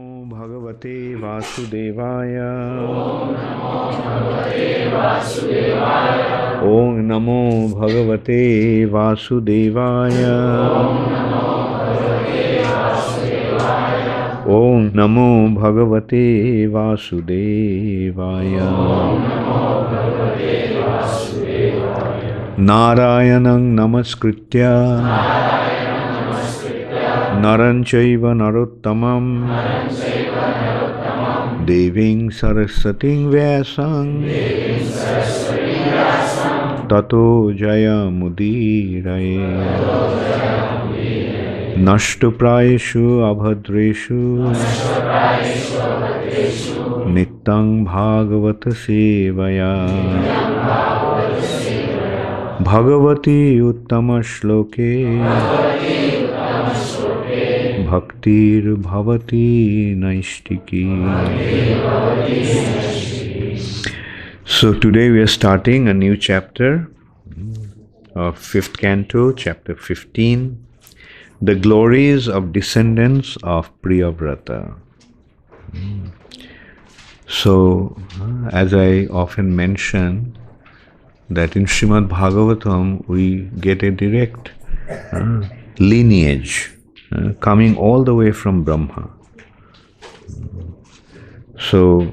Namo Bhagavate Vasudevaya. Om Namo Bhagavate Vasudevaya. Om Namo Bhagavate Vasudevaya. Narayanang Namaskritya Naranchaiva Narottamam Deving Saraswating Vyasang Tato Jaya Mudiraye Nashtu Prayeshu Abhadreshu Nittang Bhagavata Sevaya Bhagavati Uttama Shloke Bhaktir Bhavati Naishtiki. So today we are starting a new chapter of 5th canto, chapter 15, the glories of descendants of Priyavrata. So, as I often mention, that in Srimad Bhagavatam we get a direct lineage coming all the way from Brahma. So,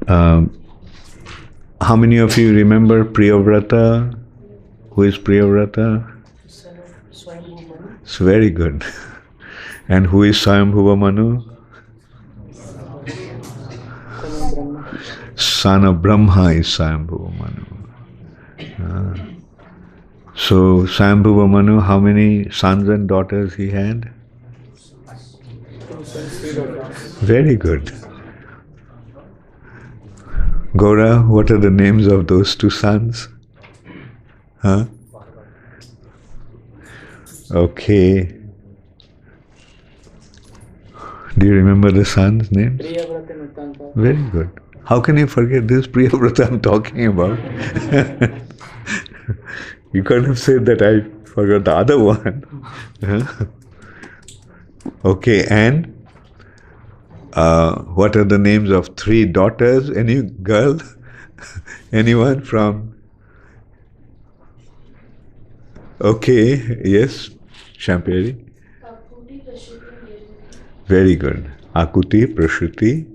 how many of you remember Priyavrata? Who is Priyavrata? It's very good. And who is Swayambhuva Manu? Son of Brahma is Swayambhuva Manu. So, Swayambhuva Manu, how many sons and daughters he had? Very good. Gaura, what are the names of those two sons? Huh? Okay. Do you remember the sons' names? Very good. How can you forget this Priyavrata I'm talking about? You can't have said that I forgot the other one. Okay, and what are the names of 3 daughters? Any girl? Anyone from? Okay, yes, Shamperi. Very good. Akuti, Prashuti,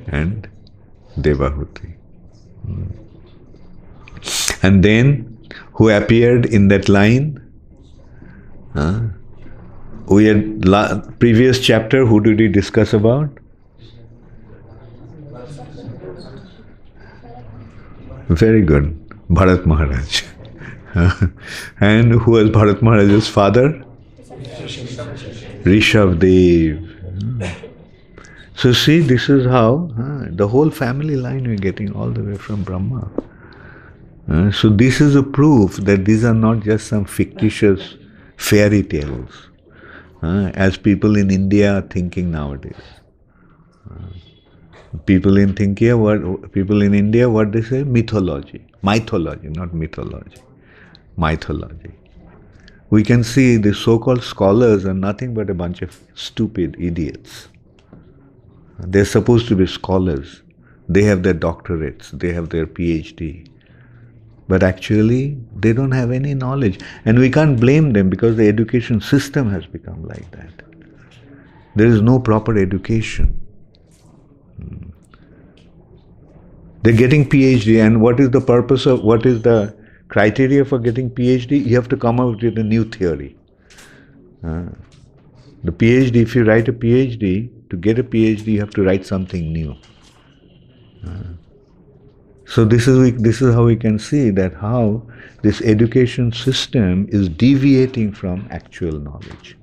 and Devahuti. And then, who appeared in that line? We had previous chapter, who did we discuss about? Very good. Bharat Maharaj. And who was Bharat Maharaj's father? Rishabh Dev. So see, this is how the whole family line we're getting all the way from Brahma. So this is a proof that these are not just some fictitious fairy tales, as people in India are thinking nowadays. People in India, what they say? Mythology, not mythology. Mythology. We can see the so-called scholars are nothing but a bunch of stupid idiots. They're supposed to be scholars. They have their doctorates. They have their PhD. But actually, they don't have any knowledge. And we can't blame them because the education system has become like that. There is no proper education. They're getting PhD, and what is the criteria for getting PhD? You have to come out with a new theory. The PhD, if you write a PhD, to get a PhD, you have to write something new. So this is how we can see that how this education system is deviating from actual knowledge.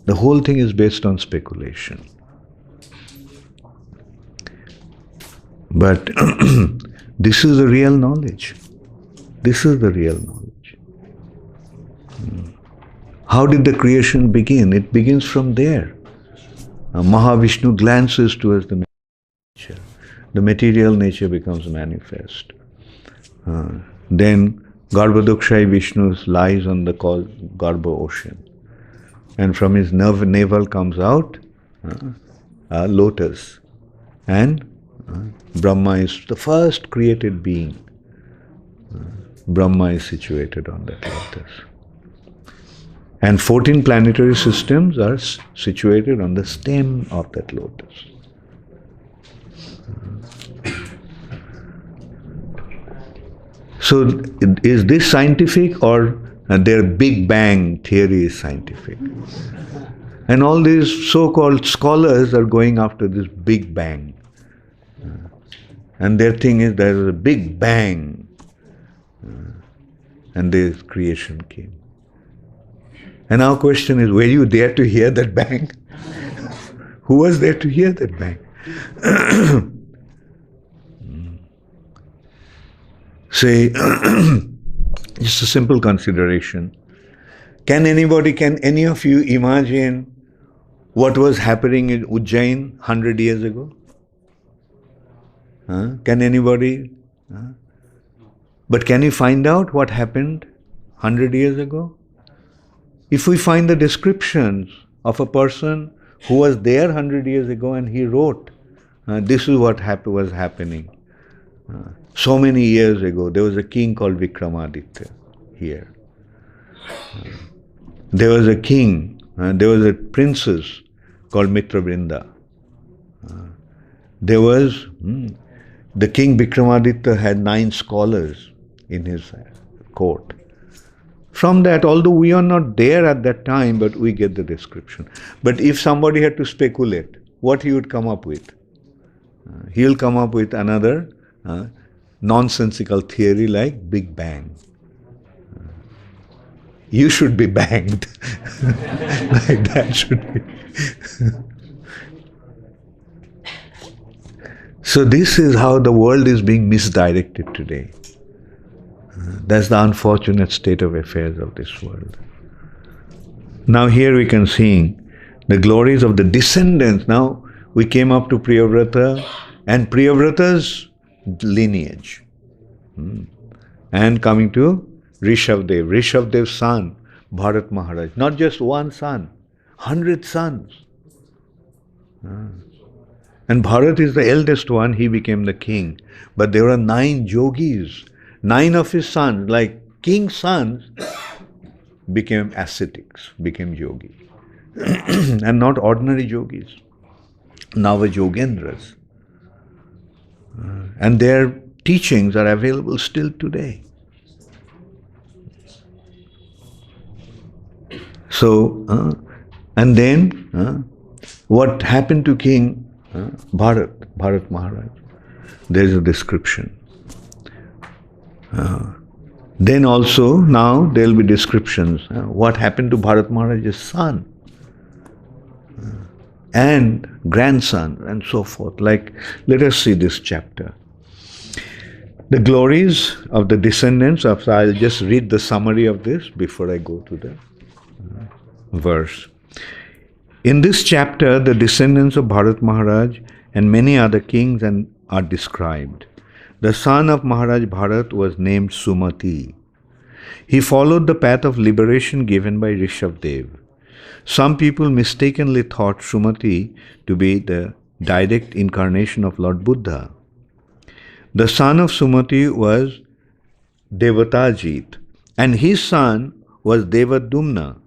The whole thing is based on speculation. But this is the real knowledge. This is the real knowledge. How did the creation begin? It begins from there. Mahavishnu glances towards the nature. The material nature becomes manifest. Then Garbhodakshai Vishnu lies on the Garbha ocean. And from his navel comes out a lotus. And Brahma is the first created being. Brahma is situated on that lotus. And 14 planetary systems are situated on the stem of that lotus. So, is this scientific, or their Big Bang theory is scientific? And all these so-called scholars are going after this Big Bang. And their thing is there is a Big Bang. And this creation came. And our question is, were you there to hear that bang? Who was there to hear that bang? Say, just a simple consideration. Can any of you imagine what was happening in Ujjain 100 years ago? Can anybody? But can you find out what happened 100 years ago? If we find the descriptions of a person who was there 100 years ago and he wrote, this is what was happening. So many years ago, there was a king called Vikramaditya here. There was a king, there was a princess called Mitrabrinda. There was, the king Vikramaditya had 9 scholars in his court. From that, although we are not there at that time, but we get the description. But if somebody had to speculate, what he would come up with? He will come up with another nonsensical theory like Big Bang. You should be banged. Like that should be. So this is how the world is being misdirected today. That's the unfortunate state of affairs of this world. Now here we can see the glories of the descendants. Now we came up to Priyavrata and Priyavrata's lineage. And coming to Rishabdev, Rishabdev's son, Bharat Maharaj. Not just one son, 100 sons. And Bharat is the eldest one, he became the king. But there were 9 yogis. 9 of his sons, like king's sons, became ascetics, became yogi. And not ordinary yogis, Navajogendras. And their teachings are available still today. So, and then what happened to King Bharat Maharaj? There is a description. Then also, now there will be descriptions. What happened to Bharat Maharaj's son and grandson and so forth. Like, let us see this chapter. The glories of the descendants of, I'll just read the summary of this before I go to the verse. In this chapter, the descendants of Bharat Maharaj and many other kings are described. The son of Maharaj Bharat was named Sumati. He followed the path of liberation given by Rishabdev. Some people mistakenly thought Sumati to be the direct incarnation of Lord Buddha. The son of Sumati was Devatajit, and his son was Devadumna.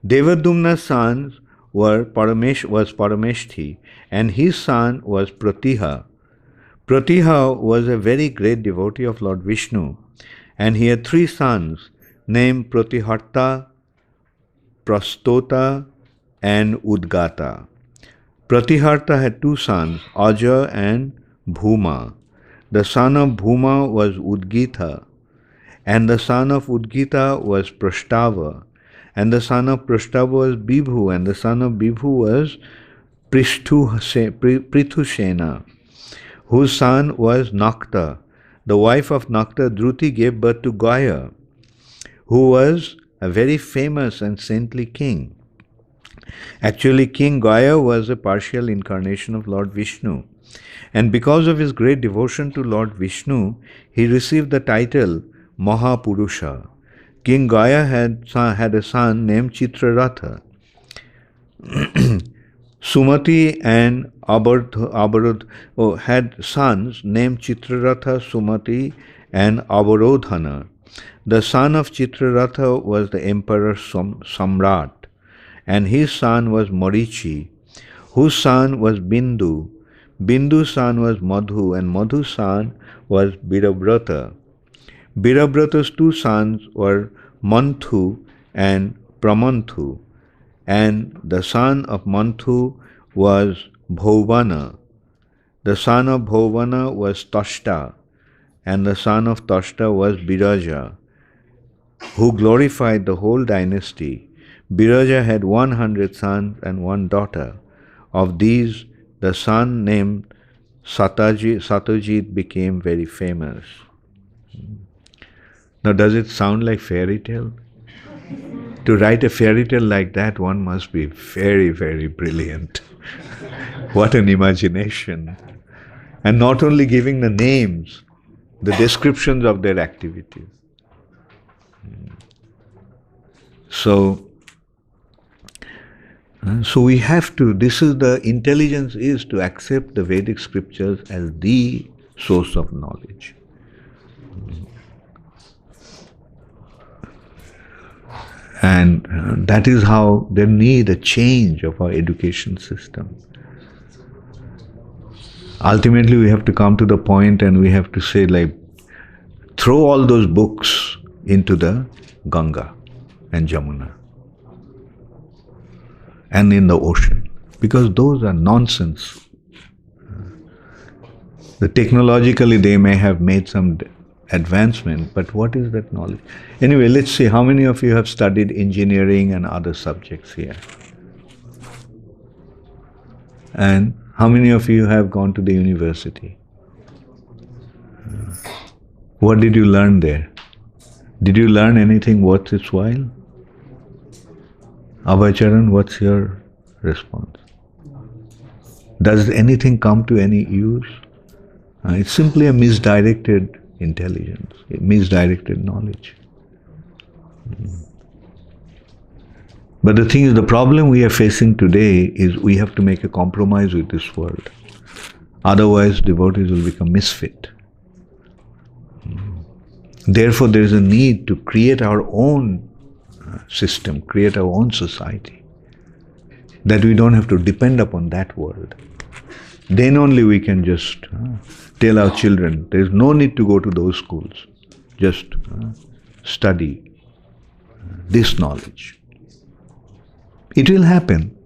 Devadumna's sons was Parameshthi, and his son was Pratiha. Pratiha was a very great devotee of Lord Vishnu, and he had 3 sons named Pratiharta, Prastota, and Udgata. Pratiharta had 2 sons, Aja and Bhuma. The son of Bhuma was Udgita, and the son of Udgita was Prashtava, and the son of Prashtava was Bibhu, and the son of Bibhu was Prithushena, whose son was Nakta. The wife of Nakta, Druti, gave birth to Gaya, who was a very famous and saintly king. Actually, King Gaya was a partial incarnation of Lord Vishnu, and because of his great devotion to Lord Vishnu, he received the title Mahapurusha. King Gaya had a son named Chitraratha. Sumati and Abarodh had sons named Chitraratha, Sumati, and Avarodhana. The son of Chitraratha was the emperor Samrat, and his son was Marichi, whose son was Bindu. Bindu's son was Madhu, and Madhu's son was Birabrata. Birabrata's two sons were Manthu and Pramanthu, and the son of Manthu was Bhovana. The son of Bhovana was Tashta, and the son of Tashta was Biraja, who glorified the whole dynasty. Biraja had 100 sons and one daughter. Of these, the son named Satyajit became very famous. Now, does it sound like fairy tale? To write a fairy tale like that, one must be very, very brilliant. What an imagination. And not only giving the names, the descriptions of their activities. So we have to, this is the intelligence is to accept the Vedic scriptures as the source of knowledge. And that is how they need a change of our education system. Ultimately, we have to come to the point and we have to say, like, throw all those books into the Ganga and Jamuna and in the ocean, because those are nonsense. Technologically, they may have made some advancement, but what is that knowledge? Anyway, let's see, how many of you have studied engineering and other subjects here? And how many of you have gone to the university? What did you learn there? Did you learn anything worth its while? Abhacharan, what's your response? Does anything come to any use? It's simply a misdirected intelligence, a misdirected knowledge. But the thing is, the problem we are facing today is we have to make a compromise with this world. Otherwise, devotees will become misfit. Therefore, there is a need to create our own system, create our own society, that we don't have to depend upon that world. Then only we can just tell our children, there is no need to go to those schools. Just study this knowledge. It will happen.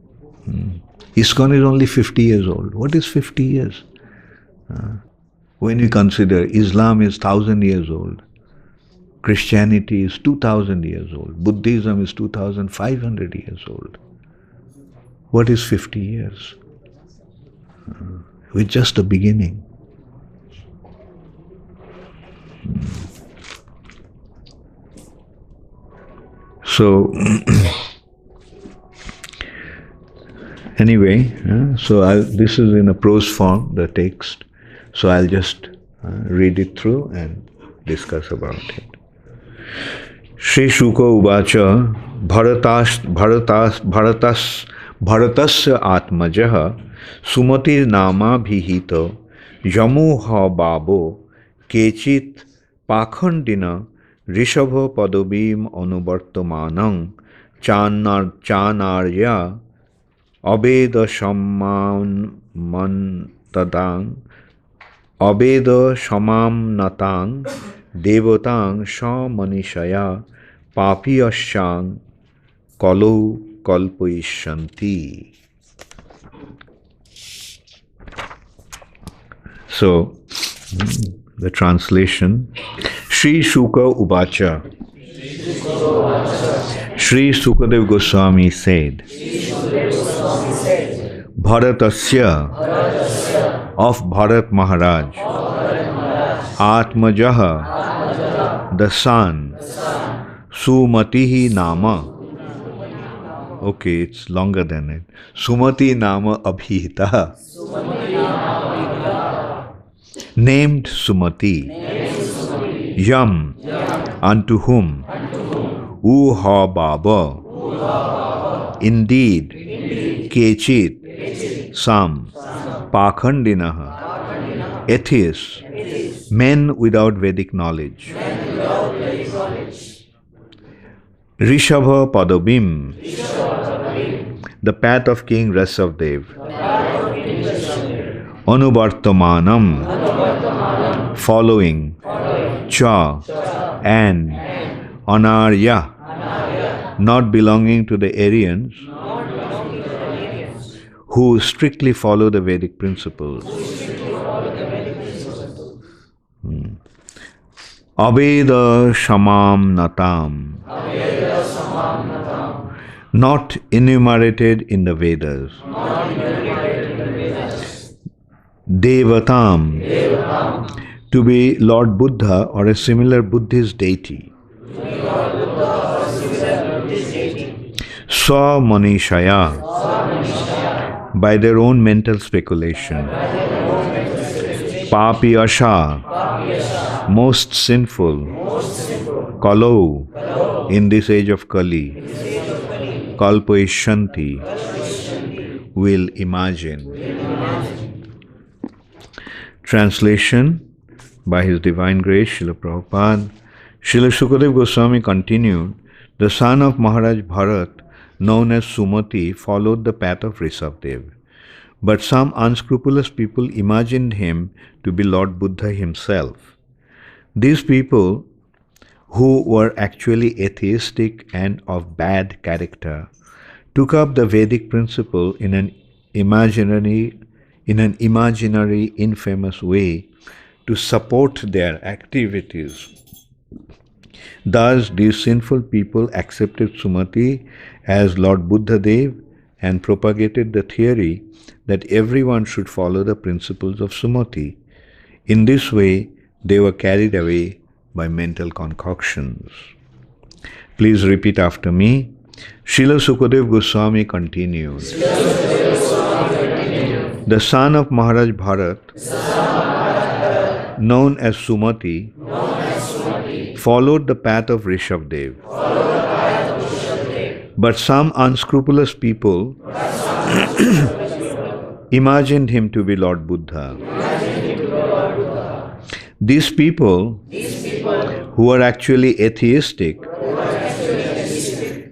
ISKCON is only 50 years old. What is 50 years? When we consider Islam is 1,000 years old, Christianity is 2,000 years old, Buddhism is 2,500 years old. What is 50 years? With just the beginning. So, anyway, this is in a prose form, the text. So I'll just read it through and discuss about it. Shri Shuka Uvacha Bharatasya Atmajaha Sumati Nama Bhihito Yamuha Babo Kechit Pakhandina Rishabha Padobim Anubartamanang Chanarya Abeda Shamman Tadang Abeda Shamam Natang Devatang Shamanishaya Papiyashang Kalu Kalpaishanti. So, the translation, Shri Shuka Uvacha. Shri Sukadev Goswami said, Bharatasya, of Bharat Maharaj, Atmajaha, the son, Sumatihi Nama. Okay, it's longer than it. Sumati Nama Abhita. Named Sumati. Yam, unto whom. Uha Baba. Indeed. Kechit, some, Pakhandinaha, atheists, men without Vedic knowledge. Rishabha Padabim, the path of King Rasavdev. Anubartamanam, following. Cha, and. Anarya, not belonging to the Aryans, who strictly follow the Vedic principles. Aveda Shamam Natam, not enumerated in the Vedas. Devatam, to be Lord Buddha or a similar Buddhist deity. Sa Manishaya, by their own mental speculation. Papi Asha, most sinful. Kalau, in this age of Kali. Kalpaishanti, will imagine. Translation by His Divine Grace, Srila Prabhupada. Srila Sukadeva Goswami continued, the son of Maharaj Bharat, known as Sumati, followed the path of Rishabdev. But some unscrupulous people imagined him to be Lord Buddha himself. These people, who were actually atheistic and of bad character, took up the Vedic principle in an imaginary, infamous way to support their activities. Thus, these sinful people accepted Sumati as Lord Buddha Dev and propagated the theory that everyone should follow the principles of Sumati. In this way, they were carried away by mental concoctions. Please repeat after me. Srila Sukadeva Goswami continued. The son of Maharaj Bharat, known as Sumati, followed the path of Rishabdev. But some unscrupulous people imagined him to be Lord Buddha. These people, who were actually atheistic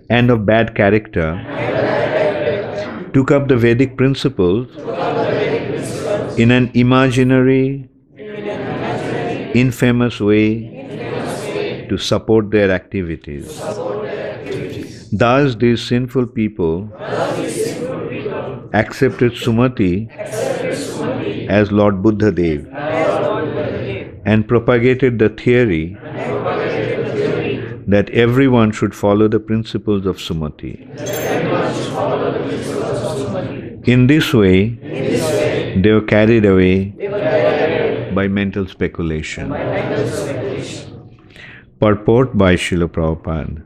and of bad character, took up the Vedic principles in an imaginary, infamous way to support their activities. Thus, these sinful people accepted Sumati as Lord Buddha Dev and propagated the theory that everyone should follow the principles of Sumati. In this way, they were carried away by mental speculation. Purport by Srila Prabhupada.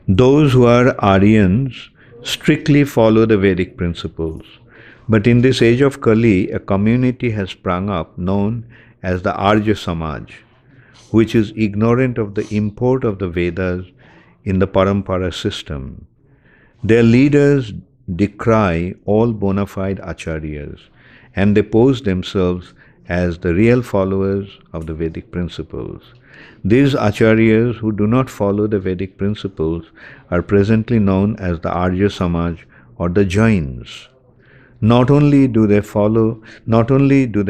Those who are Aryans strictly follow the Vedic principles. But in this age of Kali, a community has sprung up known as the Arya Samaj, which is ignorant of the import of the Vedas in the Parampara system. Their leaders decry all bona fide acharyas, and they pose themselves as the real followers of the Vedic principles. These acharyas who do not follow the Vedic principles are presently known as the Arya Samaj or the Jains. Not only do they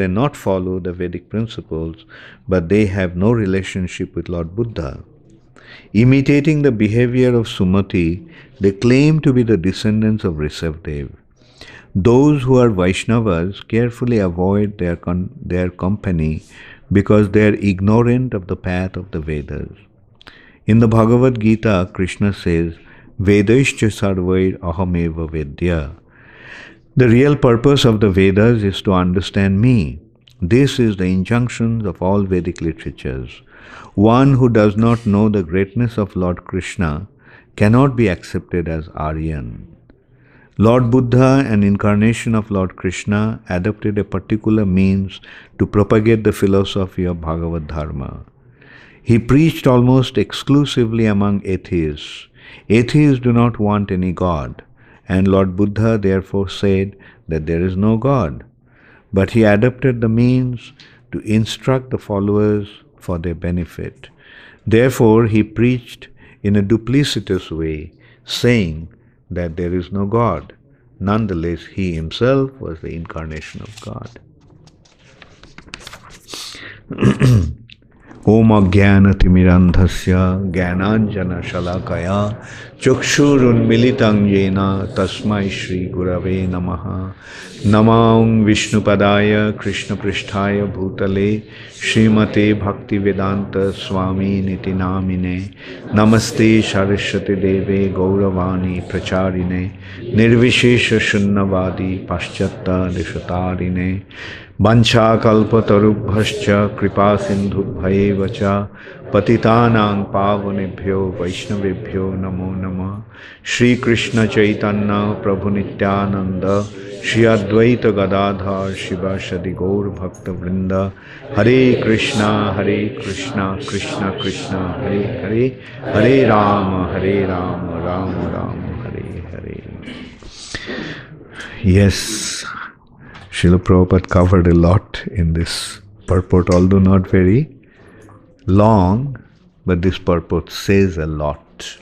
not follow the Vedic principles, but they have no relationship with Lord Buddha. Imitating the behavior of Sumati, they claim to be the descendants of Rishabdev. Those who are Vaishnavas carefully avoid their company because they are ignorant of the path of the Vedas. In the Bhagavad Gita, Krishna says, Vedaischa sarvair ahameva vedya. The real purpose of the Vedas is to understand me. This is the injunction of all Vedic literatures. One who does not know the greatness of Lord Krishna cannot be accepted as Aryan. Lord Buddha, an incarnation of Lord Krishna, adopted a particular means to propagate the philosophy of Bhagavad Dharma. He preached almost exclusively among atheists. Atheists do not want any God, And Lord Buddha therefore said that there is no God. But he adopted the means to instruct the followers for their benefit. Therefore, he preached in a duplicitous way, saying that there is no God. Nonetheless, he himself was the incarnation of God. Om Ajnanatimirandhasya Jnananjana Shalakaya Chukshurunmilitam Yena Tasmai Shri Gurave Namaha. Namam Vishnupadaya Krishna Pristhaya Bhutale Srimate Bhaktivedanta Swami Niti Namine Namaste Saraswati Deve Gauravani Pracharine Nirvishesha Shunnavadi Paschatta Deshatarine Vancha kalpatarubhascha kripa sindhubhayeva cha patitanang pavanebhyo vaishnavebhyo namo namah. Shri Krishna Chaitanya Prabhu Nityananda Shri Advaita Gadadhar Shivasadi Gaur Bhakta Vrinda Hare Krishna Krishna Krishna Hare Hare Hare Rama Rama Rama Hare Hare. Yes, Srila Prabhupada covered a lot in this purport, although not very long, but this purport says a lot.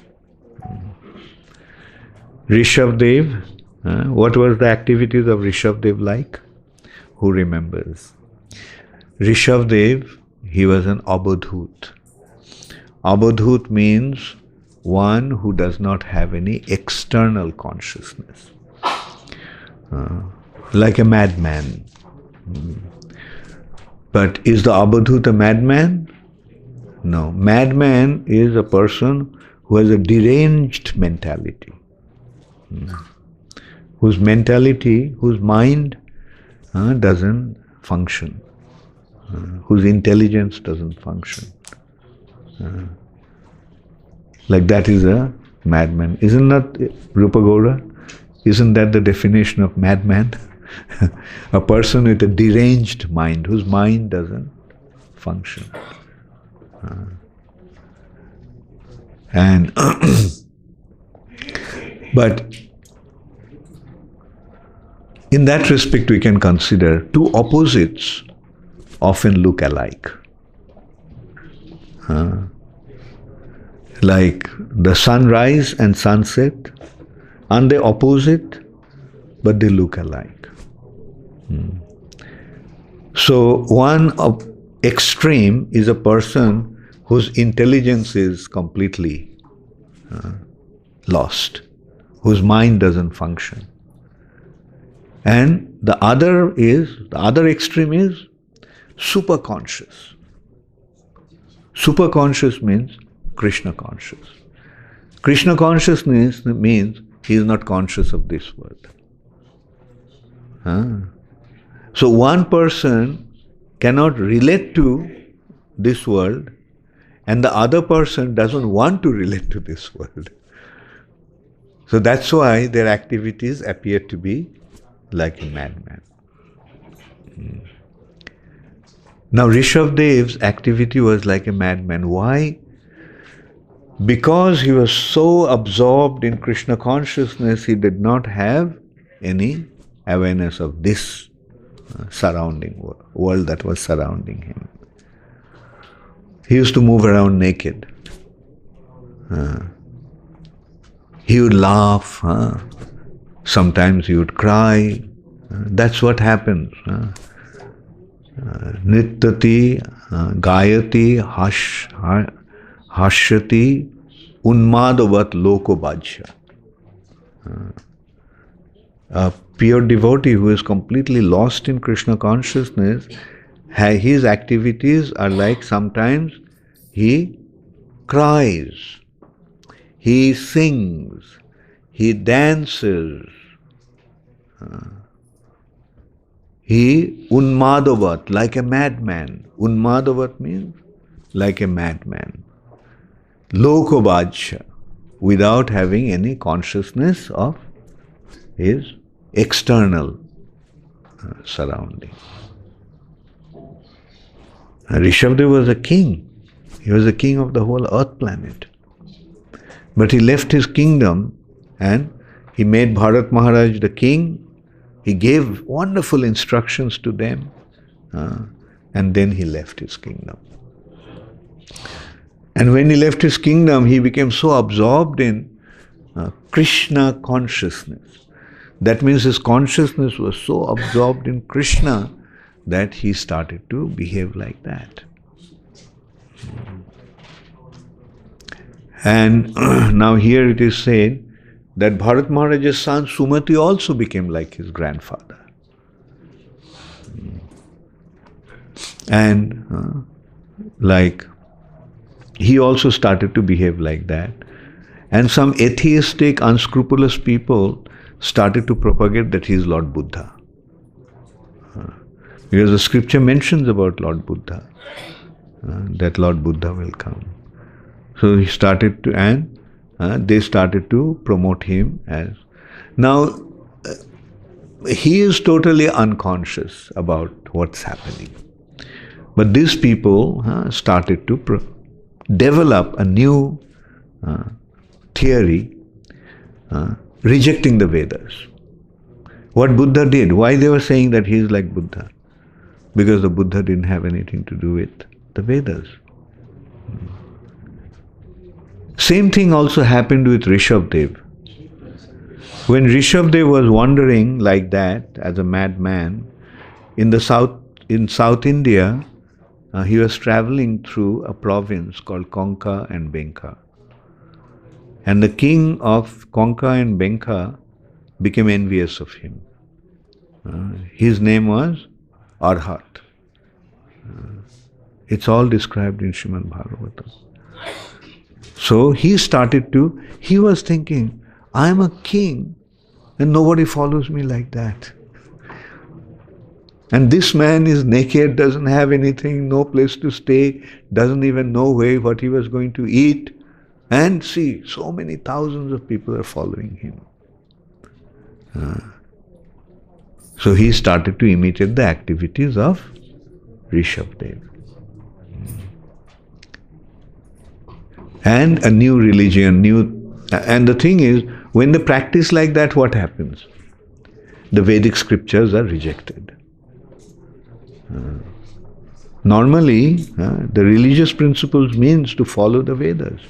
Rishabdev, what was the activities of Rishabdev like? Who remembers? Rishabdev, he was an abodhut. Abodhut means one who does not have any external consciousness. Like a madman. But is the abodhut a madman? No. Madman is a person who has a deranged mentality. Whose mind doesn't function. Whose intelligence doesn't function. Like that is a madman. Isn't that Rupa Gaura? Isn't that the definition of madman? A person with a deranged mind, whose mind doesn't function. And but in that respect we can consider two opposites often look alike. Like the sunrise and sunset, aren't they opposite? But they look alike. So one extreme is a person whose intelligence is completely lost, whose mind doesn't function. And the other extreme is super conscious. Super conscious means Krishna conscious. Krishna consciousness means he is not conscious of this world. So one person cannot relate to this world and the other person doesn't want to relate to this world. So that's why their activities appear to be like a madman. Now Rishabdev's activity was like a madman. Why? Because he was so absorbed in Krishna consciousness, he did not have any awareness of this surrounding world that was surrounding him. He used to move around naked. He would laugh. Sometimes he would cry. That's what happens. Nityati, Gayati, Hashyati, Unmadavat Lokobhajya. A pure devotee who is completely lost in Krishna consciousness, his activities are like sometimes he cries, he sings, he dances, he unmadavat, like a madman. Unmadavat means like a madman. Lokobhajya, without having any consciousness of his external surrounding. Rishabdev was a king. He was the king of the whole earth planet. But he left his kingdom and He made Bharat Maharaj the king. He gave wonderful instructions to them. And then he left his kingdom. And when he left his kingdom, he became so absorbed in Krishna consciousness. That means his consciousness was so absorbed in Krishna that he started to behave like that. And now here it is said that Bharat Maharaj's son Sumati also became like his grandfather. And like he also started to behave like that. And some atheistic, unscrupulous people started to propagate that he is Lord Buddha. Because the scripture mentions about Lord Buddha, that Lord Buddha will come. So he started to, and they started to promote him as. Now, he is totally unconscious about what's happening. But these people started to develop a new theory, rejecting the Vedas. What Buddha did, why they were saying that he is like Buddha? Because the Buddha didn't have anything to do with the Vedas. Same thing also happened with Rishabdev. When Rishabdev was wandering like that as a madman in South India, he was traveling through a province called Konka and Benka. And the king of Konka and Benka became envious of him. His name was Arhat. It's all described in Srimad Bhagavatam. So he was thinking, I am a king and nobody follows me like that. And this man is naked, doesn't have anything, no place to stay, doesn't even know what he was going to eat. And see, so many thousands of people are following him. So he started to imitate the activities of Rishabdev. And a new religion, and the thing is, when they practice like that, what happens? The Vedic scriptures are rejected. Normally, the religious principles means to follow the Vedas.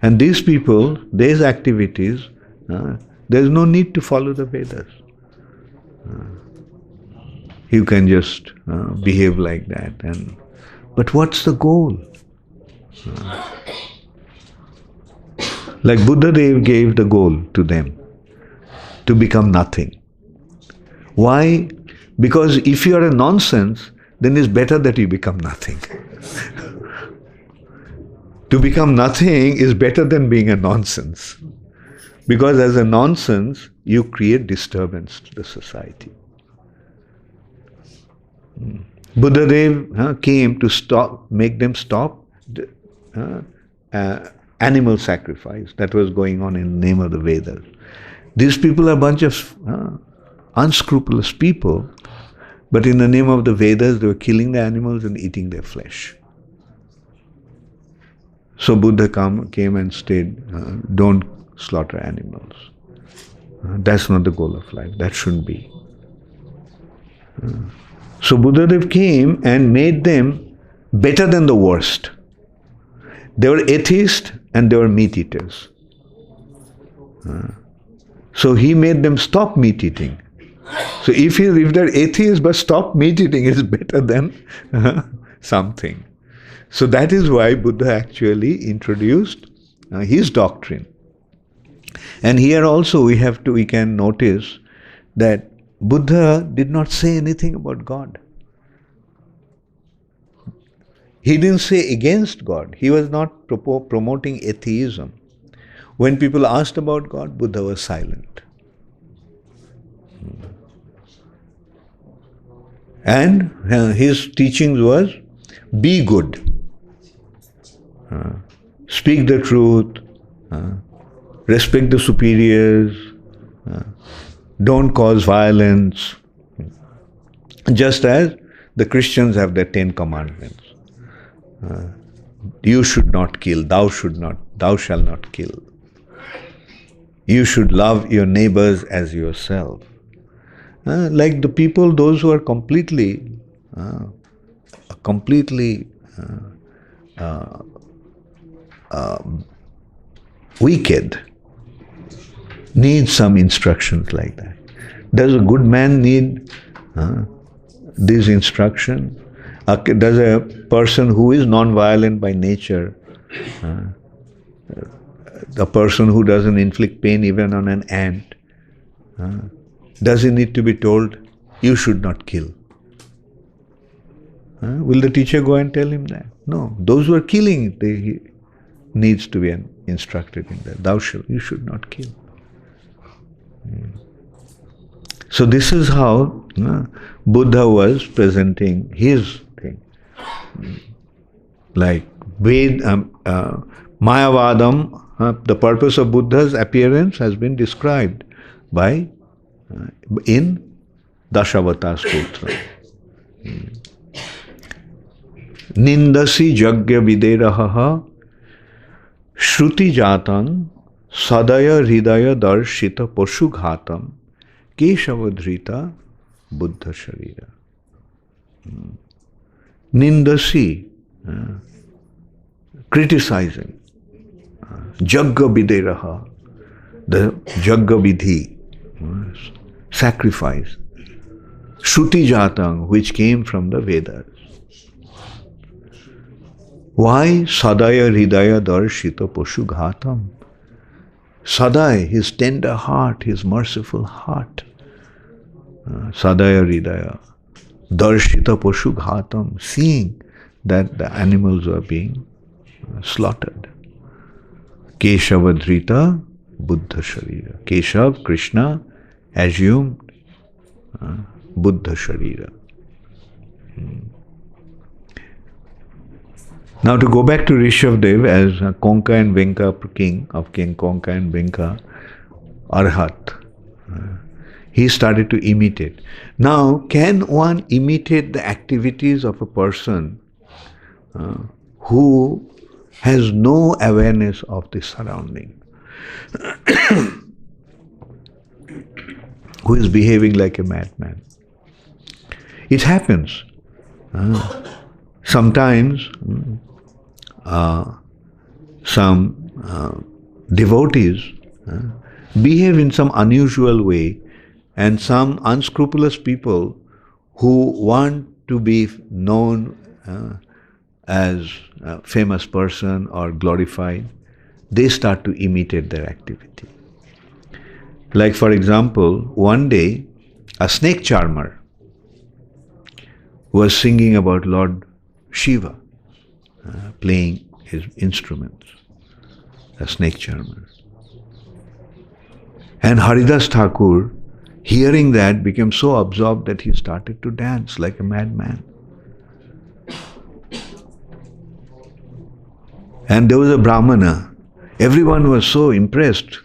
And these people, these activities, there is no need to follow the Vedas. You can just behave like that. But what's the goal? Like Buddha Dev gave the goal to them, to become nothing. Why? Because if you are a nonsense, then it's better that you become nothing. To become nothing is better than being a nonsense. Because as a nonsense, you create disturbance to the society. Buddha Dev came to make them stop animal sacrifice that was going on in the name of the Vedas. These people are a bunch of unscrupulous people, but in the name of the Vedas, they were killing the animals and eating their flesh. So Buddha came and said, don't slaughter animals. That's not the goal of life. That shouldn't be. So Buddha Dev came and made them better than the worst. They were atheists and they were meat eaters. So he made them stop meat eating. So if they're atheists but stop meat eating, it's better than something. So that is why Buddha actually introduced his doctrine. And here also we can notice that Buddha did not say anything about God. He didn't say against God. He was not promoting atheism. When people asked about God, Buddha was silent. And his teachings was, be good. Speak the truth. Respect the superiors. Don't cause violence. Just as the Christians have their 10 commandments. You should not kill. Thou shalt not kill. You should love your neighbors as yourself. Like the people, those who are completely wicked, need some instructions like that. Does a good man need these instructions? Does a person who is non-violent by nature, a person who doesn't inflict pain even on an ant, does he need to be told, you should not kill? Will the teacher go and tell him that? No. Those who are killing, he needs to be instructed in that. You should not kill. So this is how Buddha was presenting his thing. Like Mayavadam, the purpose of Buddha's appearance has been described by in Dashavata Sutra. Nindasi jagya videraha shruti jatang sadaya hridaya darshita poshughatam keshavadhrita buddha sharira. Nindasi, criticizing, jagga videraha, the jagga vidhi, sacrifice, shruti jatang, which came from the Vedas. Why? Sadaya hridaya darshita poshughatam. Sadai, his tender heart, his merciful heart. Sadaya hridaya darshita poshughatam, seeing that the animals are being slaughtered. Keshavadhrita buddha sharira. Keshav, Krishna, assumed buddha sharira. Now to go back to Rishabdev as Konka and Venka king of King Konka and Venka, Arhat, he started to imitate. Now, can one imitate the activities of a person who has no awareness of the surrounding, who is behaving like a madman? It happens. Sometimes some devotees behave in some unusual way, and some unscrupulous people who want to be known as a famous person or glorified, they start to imitate their activity. Like for example, one day a snake charmer was singing about Lord Shiva, playing his instruments, a snake charmer. And Haridas Thakur, hearing that, became so absorbed that he started to dance like a madman. And there was a Brahmana. Everyone was so impressed.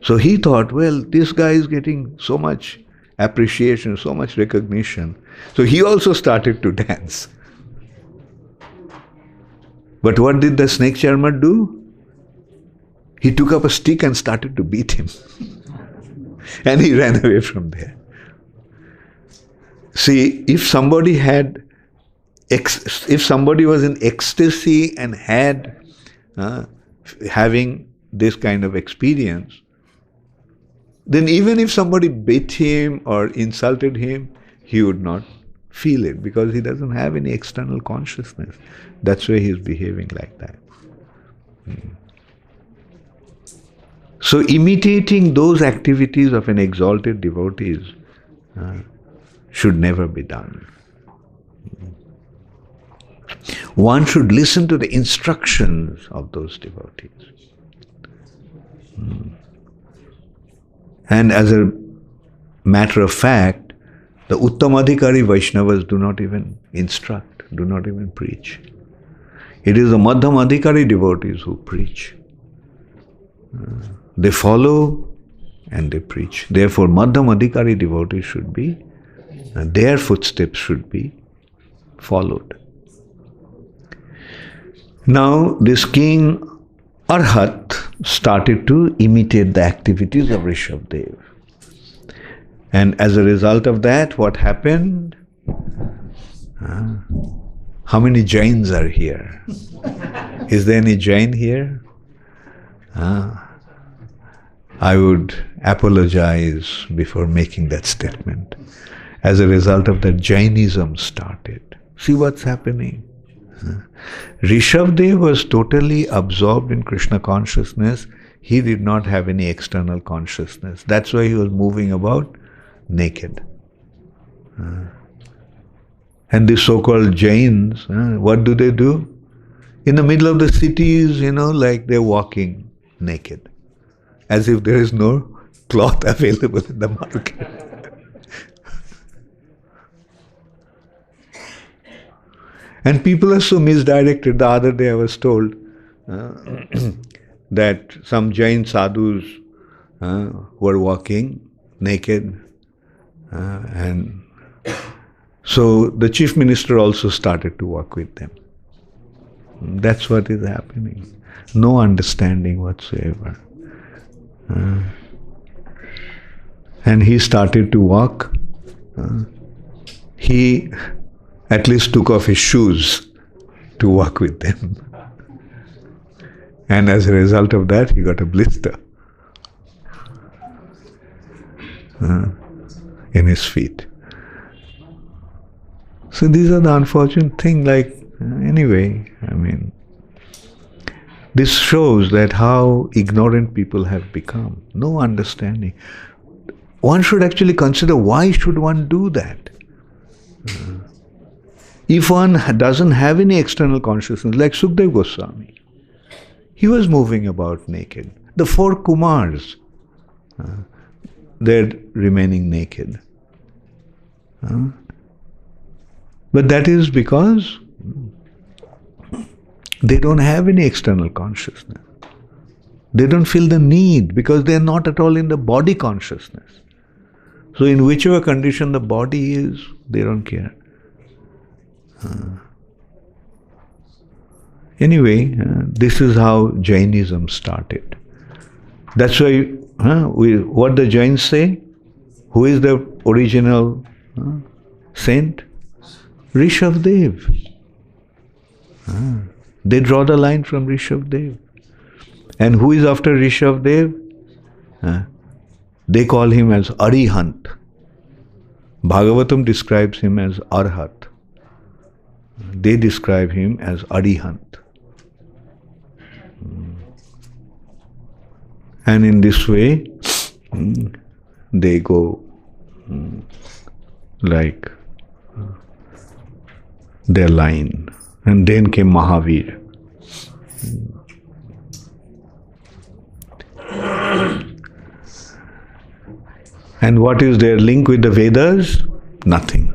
So he thought, well, this guy is getting so much appreciation, so much recognition. So he also started to dance. But what did the snake charmer do? He took up a stick and started to beat him. And he ran away from there. See, if somebody was in ecstasy and had having this kind of experience, then even if somebody beat him or insulted him, he would not feel it because he doesn't have any external consciousness. That's why he is behaving like that. So imitating those activities of an exalted devotee should never be done. One should listen to the instructions of those devotees. And as a matter of fact, the Uttamadhikari Vaishnavas do not even instruct, do not even preach. It is the Madhyamadhikari devotees who preach. They follow and they preach. Therefore, Madhyamadhikari devotees should be, their footsteps should be followed. Now, this king Arhat, started to imitate the activities of Rishabdev. And as a result of that, what happened? How many Jains are here? Is there any Jain here? I would apologize before making that statement. As a result of that, Jainism started. See what's happening? Rishabdev was totally absorbed in Krishna consciousness. He did not have any external consciousness. That's why he was moving about naked. And the so-called Jains, what do? In the middle of the cities, like they're walking naked, as if there is no cloth available in the market. And people are so misdirected. The other day I was told that some Jain sadhus were walking naked, and so the chief minister also started to walk with them. That's what is happening. No understanding whatsoever. And he started to walk. He at least took off his shoes to walk with them. And as a result of that, he got a blister in his feet. So these are the unfortunate things. Anyway, this shows that how ignorant people have become. No understanding. One should actually consider, why should one do that? If one doesn't have any external consciousness, like Sukdev Goswami, he was moving about naked. The 4 Kumars, they're remaining naked. But that is because they don't have any external consciousness. They don't feel the need because they are not at all in the body consciousness. So in whichever condition the body is, they don't care. Anyway, this is how Jainism started. That's why, what the Jains say? Who is the original saint? Rishabdev. They draw the line from Rishabdev. And who is after Rishabdev? They call him as Arihant. Bhagavatam describes him as Arhat. They describe him as Arihant. And in this way, they go like their line. And then came Mahavir. And what is their link with the Vedas? Nothing.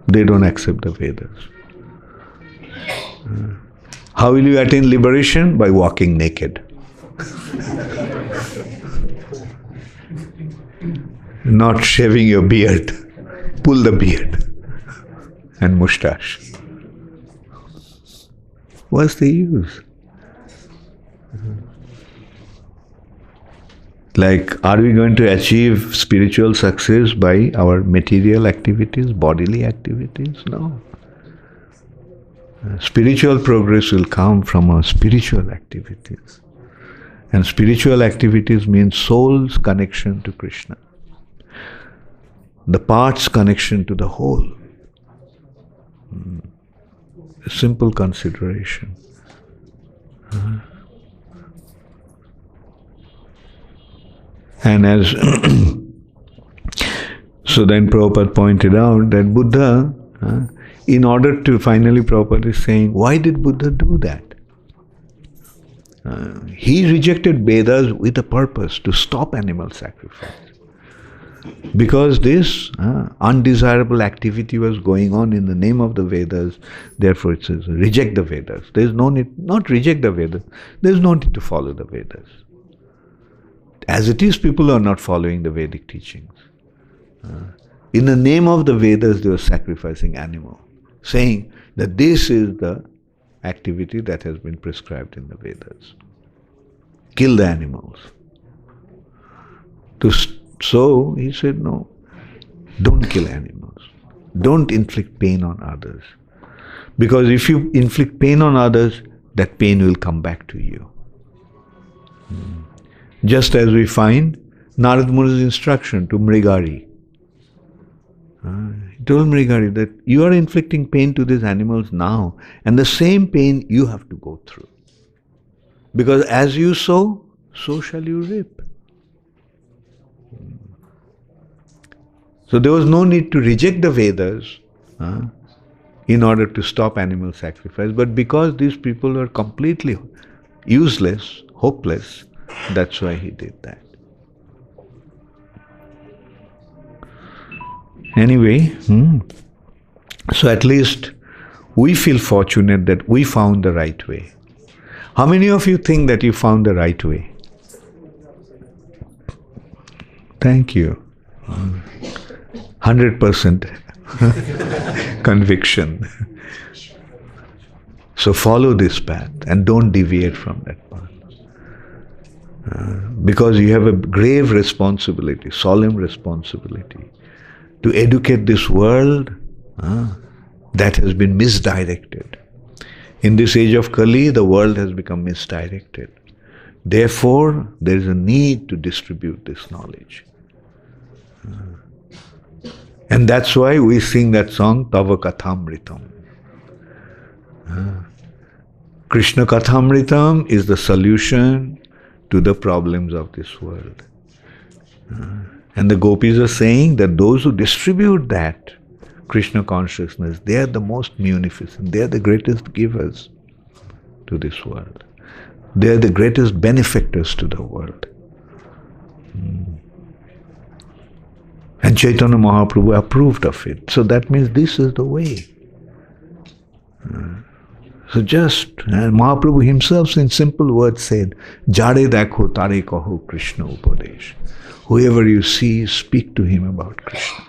They don't accept the Vedas. How will you attain liberation? By walking naked. Not shaving your beard. Pull the beard and moustache. What's the use? Are we going to achieve spiritual success by our material activities, bodily activities? No. Spiritual progress will come from our spiritual activities. And spiritual activities mean soul's connection to Krishna. The part's connection to the whole. A simple consideration. And as so then Prabhupada pointed out that Buddha, in order to finally, Prabhupada is saying, why did Buddha do that? He rejected Vedas with a purpose, to stop animal sacrifice. Because this undesirable activity was going on in the name of the Vedas, therefore it says, reject the Vedas. There is no need, not reject the Vedas, there is no need to follow the Vedas. As it is, people are not following the Vedic teachings. In the name of the Vedas, they were sacrificing animal, saying that this is the activity that has been prescribed in the Vedas. kill the animals. So he said, no, don't kill animals. Don't inflict pain on others. Because if you inflict pain on others, that pain will come back to you. Just as we find Narad Muni's instruction to Mrigari. He told Mrigari that you are inflicting pain to these animals now, and the same pain you have to go through. Because as you sow, so shall you reap. So there was no need to reject the Vedas in order to stop animal sacrifice. But because these people were completely useless, hopeless, that's why he did that. Anyway, so at least we feel fortunate that we found the right way. How many of you think that you found the right way? Thank you. 100% conviction. So follow this path and don't deviate from that path. Because you have a grave responsibility, solemn responsibility to educate this world that has been misdirected. In this age of Kali, the world has become misdirected. Therefore, there is a need to distribute this knowledge. And that's why we sing that song, Tava Kathamritam. Krishna Kathamritam is the solution to the problems of this world. And the gopis are saying that those who distribute that Krishna consciousness, they are the most munificent, they are the greatest givers to this world. They are the greatest benefactors to the world. And Chaitanya Mahaprabhu approved of it. So that means this is the way. So just, Mahaprabhu himself in simple words said, Jare dakho tare kaho Krishna upadesh. Whoever you see, speak to him about Krishna.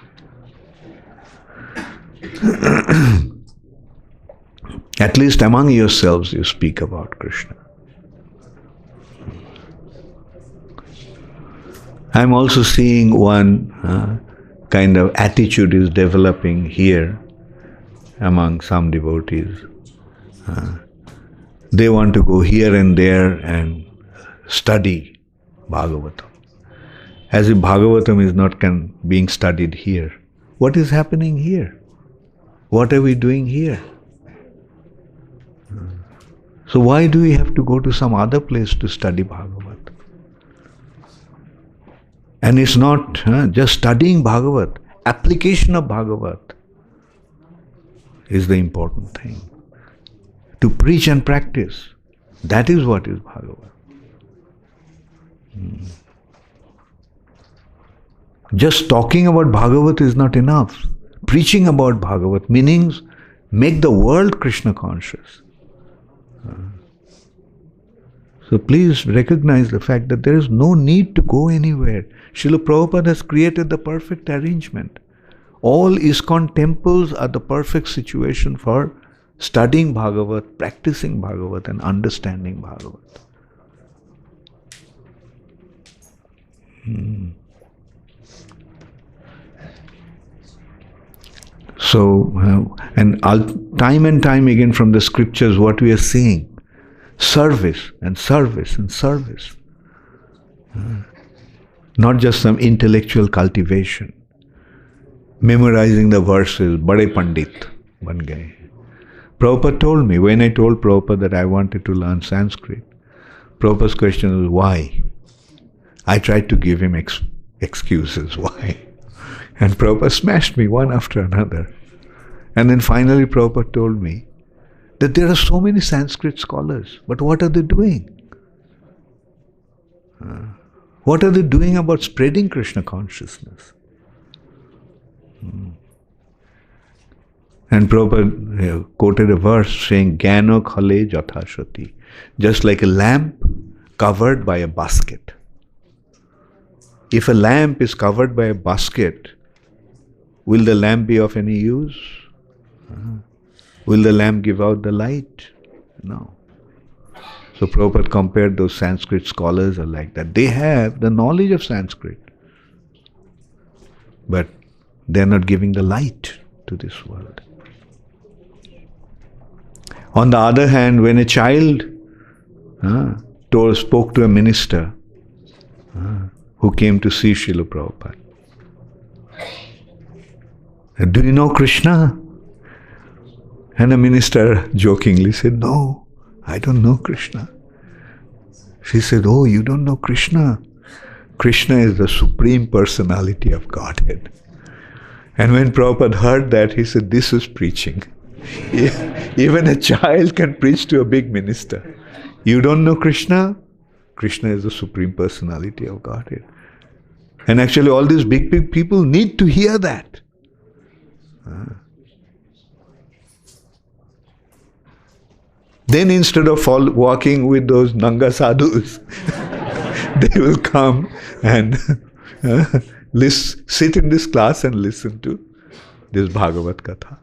At least among yourselves you speak about Krishna. I'm also seeing one kind of attitude is developing here among some devotees. They want to go here and there and study Bhagavatam. As if Bhagavatam is not being studied here. What is happening here? What are we doing here? So why do we have to go to some other place to study Bhagavat? And it's not just studying Bhagavat, application of Bhagavat is the important thing. To preach and practice, that is what is Bhagavat. Just talking about Bhagavat is not enough. Preaching about Bhagavat means make the world Krishna conscious. So please recognize the fact that there is no need to go anywhere. Srila Prabhupada has created the perfect arrangement. All ISKCON temples are the perfect situation for studying Bhagavat, practicing Bhagavat and understanding Bhagavat. So, and time and time again from the scriptures what we are seeing, service and service and service. Not just some intellectual cultivation. Memorizing the verses, Bade Pandit ban gaye. Prabhupada told me, when I told Prabhupada that I wanted to learn Sanskrit, Prabhupada's question was, why? I tried to give him excuses, why? And Prabhupada smashed me one after another. And then finally Prabhupada told me that there are so many Sanskrit scholars, but what are they doing? What are they doing about spreading Krishna consciousness? And Prabhupada quoted a verse saying, Gyano khale jathashati, just like a lamp covered by a basket. If a lamp is covered by a basket, will the lamp be of any use? Will the lamp give out the light? No. So Prabhupada compared those Sanskrit scholars are like that. They have the knowledge of Sanskrit, but they're not giving the light to this world. On the other hand, when a child spoke to a minister who came to see Srila Prabhupada, "Do you know Krishna?" And the minister jokingly said, "No, I don't know Krishna." She said, "Oh, you don't know Krishna? Krishna is the Supreme Personality of Godhead." And when Prabhupada heard that, he said, "This is preaching." Even a child can preach to a big minister. You don't know Krishna? Krishna is the Supreme Personality of Godhead. And actually all these big people need to hear that. Then instead of walking with those Nanga sadhus, they will come and sit in this class and listen to this Bhagavat Katha.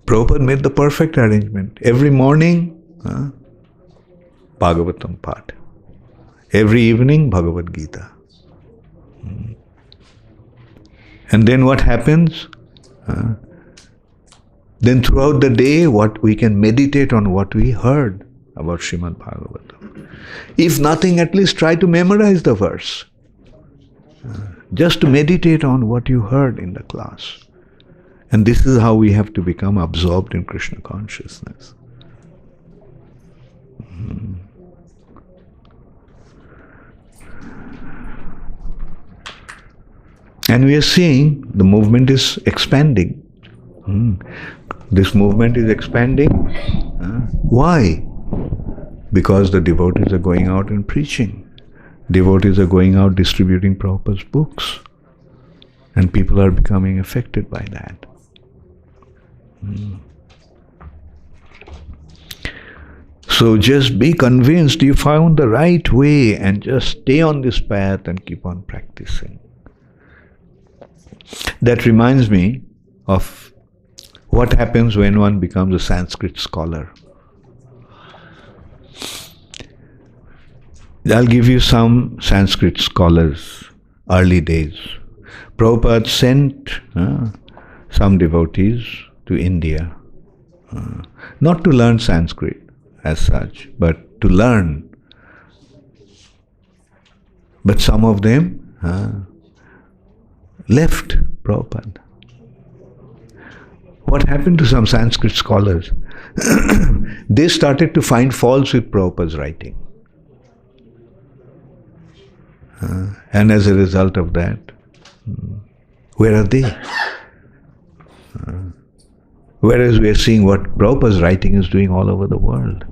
Prabhupada made the perfect arrangement. Every morning, Bhagavatam Path. Every evening, Bhagavad Gita. And then what happens? Then throughout the day, what we can meditate on what we heard about Srimad Bhagavatam. If nothing, at least try to memorize the verse. Just to meditate on what you heard in the class. And this is how we have to become absorbed in Krishna consciousness. And we are seeing the movement is expanding. This movement is expanding. Why? Because the devotees are going out and preaching. Devotees are going out distributing Prabhupada's books. And people are becoming affected by that. So just be convinced you found the right way and just stay on this path and keep on practicing. That reminds me of what happens when one becomes a Sanskrit scholar. I'll give you some Sanskrit scholars, early days. Prabhupada sent some devotees to India, not to learn Sanskrit as such, but to learn. But some of them left Prabhupada. What happened to some Sanskrit scholars? They started to find faults with Prabhupada's writing. And as a result of that, where are they? Whereas we are seeing what Prabhupada's writing is doing all over the world.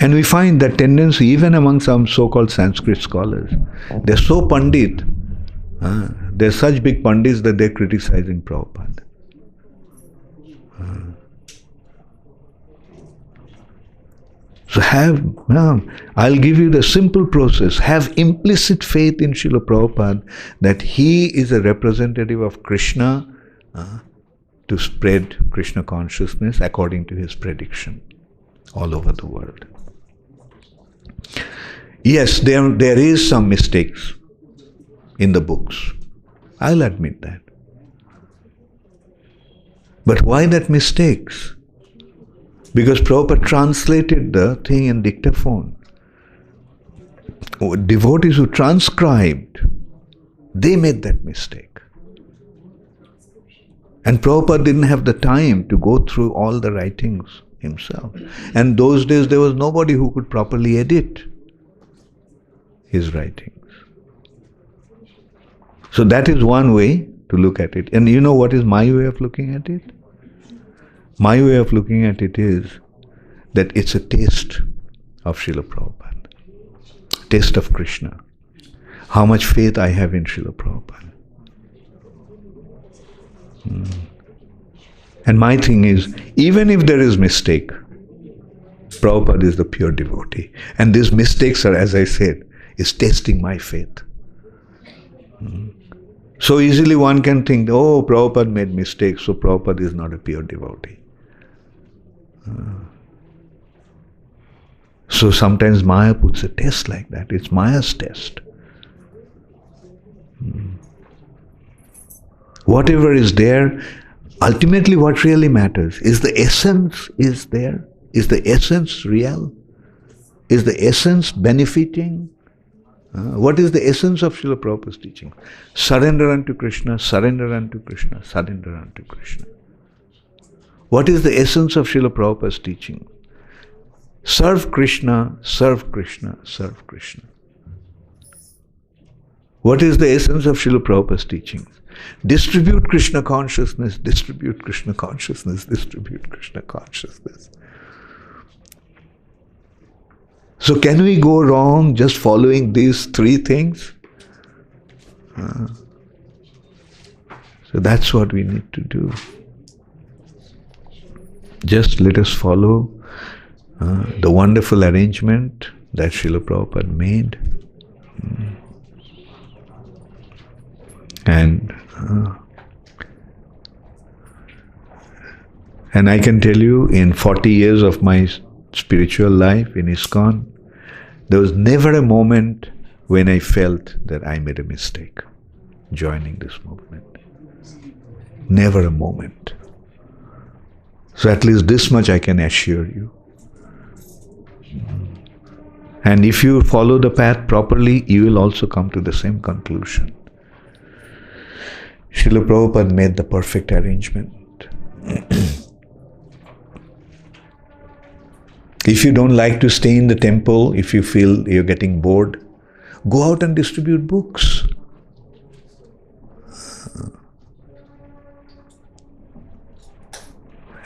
And we find that tendency even among some so-called Sanskrit scholars. They're so pandit, they're such big pandits that they're criticizing Prabhupada. So I'll give you the simple process. Have implicit faith in Srila Prabhupada that he is a representative of Krishna to spread Krishna consciousness according to his prediction all over the world. Yes, there is some mistakes in the books. I'll admit that. But why that mistakes? Because Prabhupada translated the thing in dictaphone. Devotees who transcribed, they made that mistake. And Prabhupada didn't have the time to go through all the writings himself. And those days there was nobody who could properly edit his writings. So that is one way to look at it. And you know what is my way of looking at it? My way of looking at it is that it's a taste of Srila Prabhupada, taste of Krishna, how much faith I have in Srila Prabhupada. And my thing is, even if there is mistake, Prabhupada is the pure devotee. And these mistakes are, as I said, is testing my faith. So easily one can think, oh, Prabhupada made mistakes, so Prabhupada is not a pure devotee. So sometimes Maya puts a test like that. It's Maya's test. Whatever is there, ultimately what really matters is the essence is there. Is the essence real? Is the essence benefiting? What is the essence of Srila Prabhupada's teaching? Surrender unto Krishna, surrender unto Krishna, surrender unto Krishna. What is the essence of Srila Prabhupada's teaching? Serve Krishna, serve Krishna, serve Krishna. What is the essence of Srila Prabhupada's teachings? Distribute Krishna consciousness, distribute Krishna consciousness, distribute Krishna consciousness. So can we go wrong just following these three things? So that's what we need to do. Just let us follow the wonderful arrangement that Srila Prabhupada made. And I can tell you, in 40 years of my spiritual life in ISKCON, there was never a moment when I felt that I made a mistake joining this movement. Never a moment. So at least this much I can assure you. And if you follow the path properly, you will also come to the same conclusion. Srila Prabhupada made the perfect arrangement. If you don't like to stay in the temple, if you feel you're getting bored, go out and distribute books.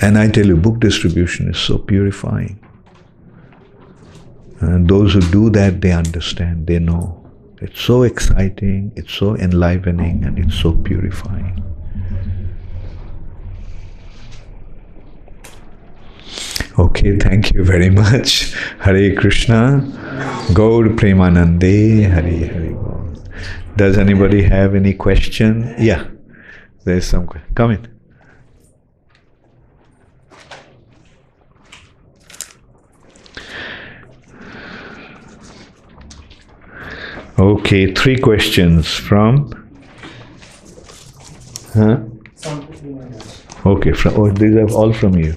And I tell you, book distribution is so purifying. And those who do that, they understand, they know. It's so exciting, it's so enlivening, and it's so purifying. Okay, thank you very much. Hare Krishna, Gaur Premanande, Hare Hare Gaur. Does anybody have any question? Yeah, there's some question. Come in. Okay, 3 questions from? Okay, these are all from you.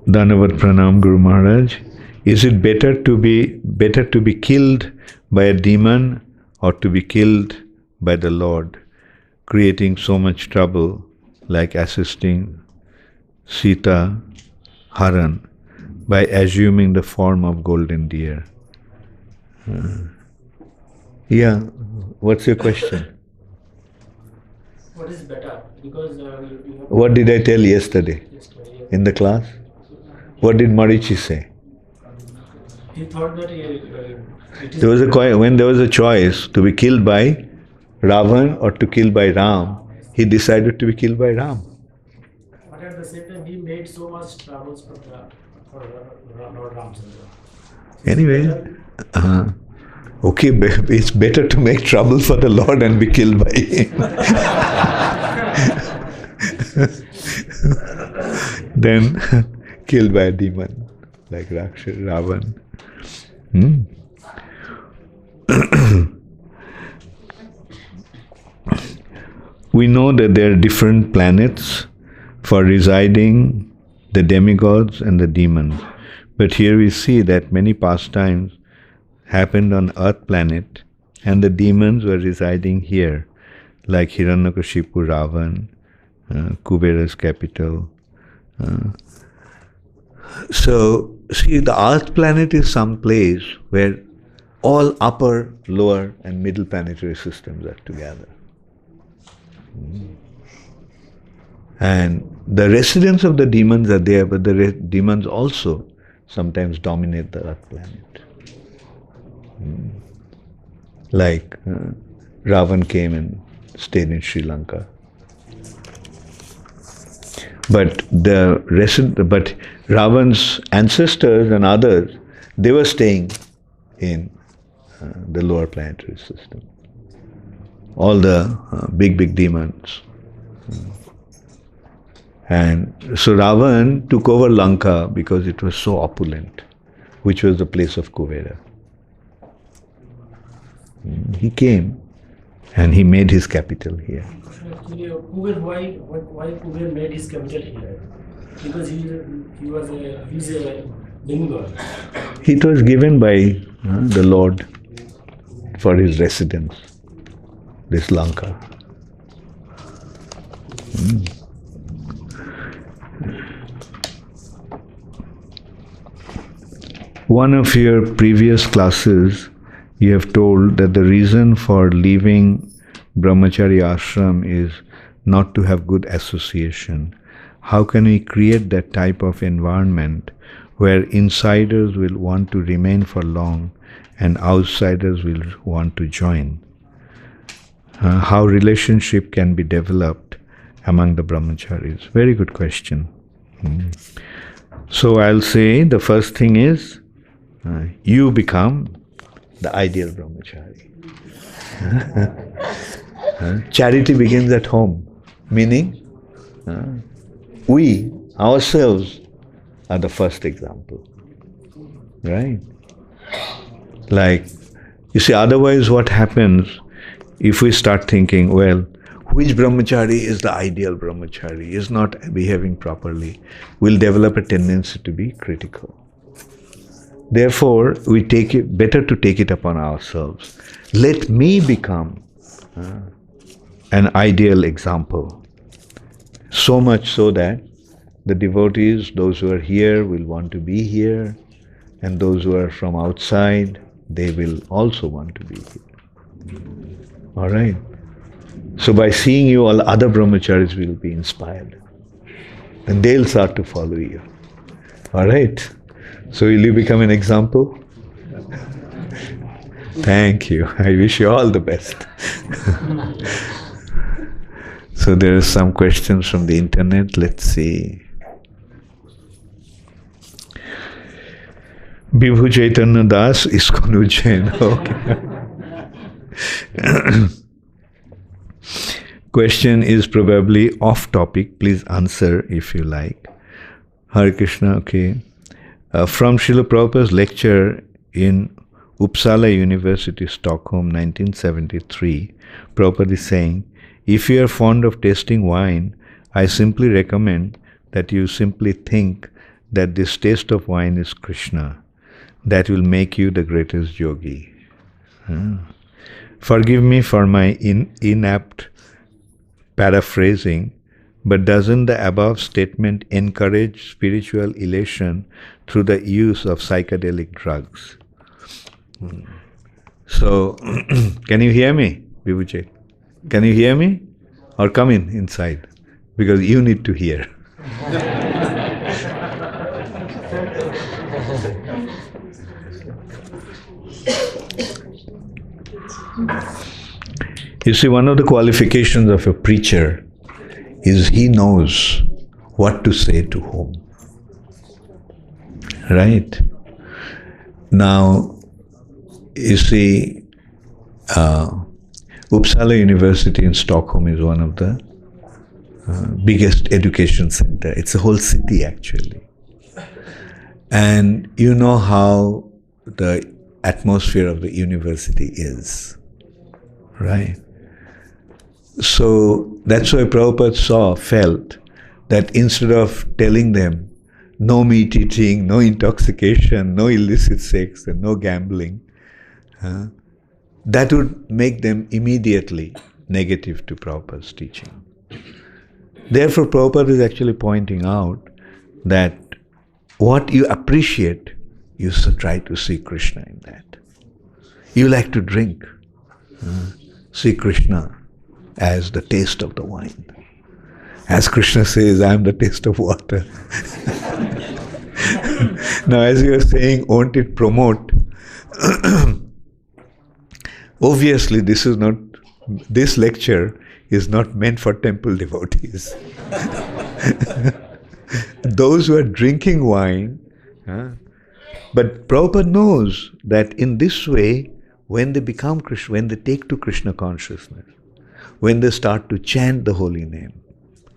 Dhanavat Pranam Guru Maharaj. Is it better to be killed by a demon or to be killed by the Lord, creating so much trouble like assisting Sita Haran by assuming the form of golden deer? Yeah, what's your question? What is better? Because what did I tell yesterday in the class? What did Marichi say? He thought that when there was a choice to be killed by Ravan or to kill by Ram, he decided to be killed by Ram. But at the same time, he made so much troubles for Lord Ramchandra. Anyway, okay, it's better to make trouble for the Lord and be killed by him than killed by a demon like Ravan. We know that there are different planets for residing the demigods and the demons. But here we see that many pastimes happened on Earth planet and the demons were residing here, like Hiranyakashipu, Ravan, Kubera's capital. So, see, the Earth planet is some place where all upper, lower and middle planetary systems are together. And the residents of the demons are there, but the demons also sometimes dominate the Earth planet. Like Ravan came and stayed in Sri Lanka. But Ravan's ancestors and others, they were staying in the lower planetary system. all the big demons. And so Ravan took over Lanka because it was so opulent, which was the place of Kuvera. He came and he made his capital here. Actually, why Kuber made his capital here? Because he's a demigod. It was given by the Lord for his residence, this Lanka. One of your previous classes, you have told that the reason for leaving Brahmachari ashram is not to have good association. How can we create that type of environment where insiders will want to remain for long and outsiders will want to join? How relationship can be developed among the brahmacharis? Very good question. So I'll say the first thing is you become the ideal brahmachari. Charity begins at home, meaning we ourselves are the first example, right? Like, you see, otherwise what happens if we start thinking, well, which brahmachari is the ideal brahmachari, is not behaving properly, we'll develop a tendency to be critical. Therefore, we take it better to take it upon ourselves. Let me become an ideal example. So much so that the devotees, those who are here, will want to be here, and those who are from outside, they will also want to be here. All right? So by seeing you, all other brahmacharis will be inspired. And they'll start to follow you. All right? So will you become an example? Thank you. I wish you all the best. So there are some questions from the internet. Let's see. Bibhu Chaitanya Das, ISKCON Ujjain. Okay. Question is probably off topic. Please answer if you like. Hare Krishna, okay. From Srila Prabhupada's lecture in Uppsala University, Stockholm, 1973, Prabhupada is saying, if you are fond of tasting wine, I simply recommend that you simply think that this taste of wine is Krishna. That will make you the greatest yogi. Forgive me for my inapt paraphrasing, but doesn't the above statement encourage spiritual elation through the use of psychedelic drugs? So, can you hear me, Vibhuchet? Can you hear me? Or come inside? Because you need to hear. You see, one of the qualifications of a preacher is he knows what to say to whom. Right? Now, you see, Uppsala University in Stockholm is one of the biggest education center. It's a whole city, actually. And you know how the atmosphere of the university is, right? So that's why Prabhupada felt that instead of telling them no meat eating, no intoxication, no illicit sex, and no gambling, that would make them immediately negative to Prabhupada's teaching. Therefore, Prabhupada is actually pointing out that what you appreciate, you try to see Krishna in that. You like to drink, see Krishna as the taste of the wine. As Krishna says, I am the taste of water. Now, as you are saying, won't it promote? Obviously, this lecture is not meant for temple devotees. Those who are drinking wine, but Prabhupada knows that in this way, when they become Krishna, when they take to Krishna consciousness, When they start to chant the holy name,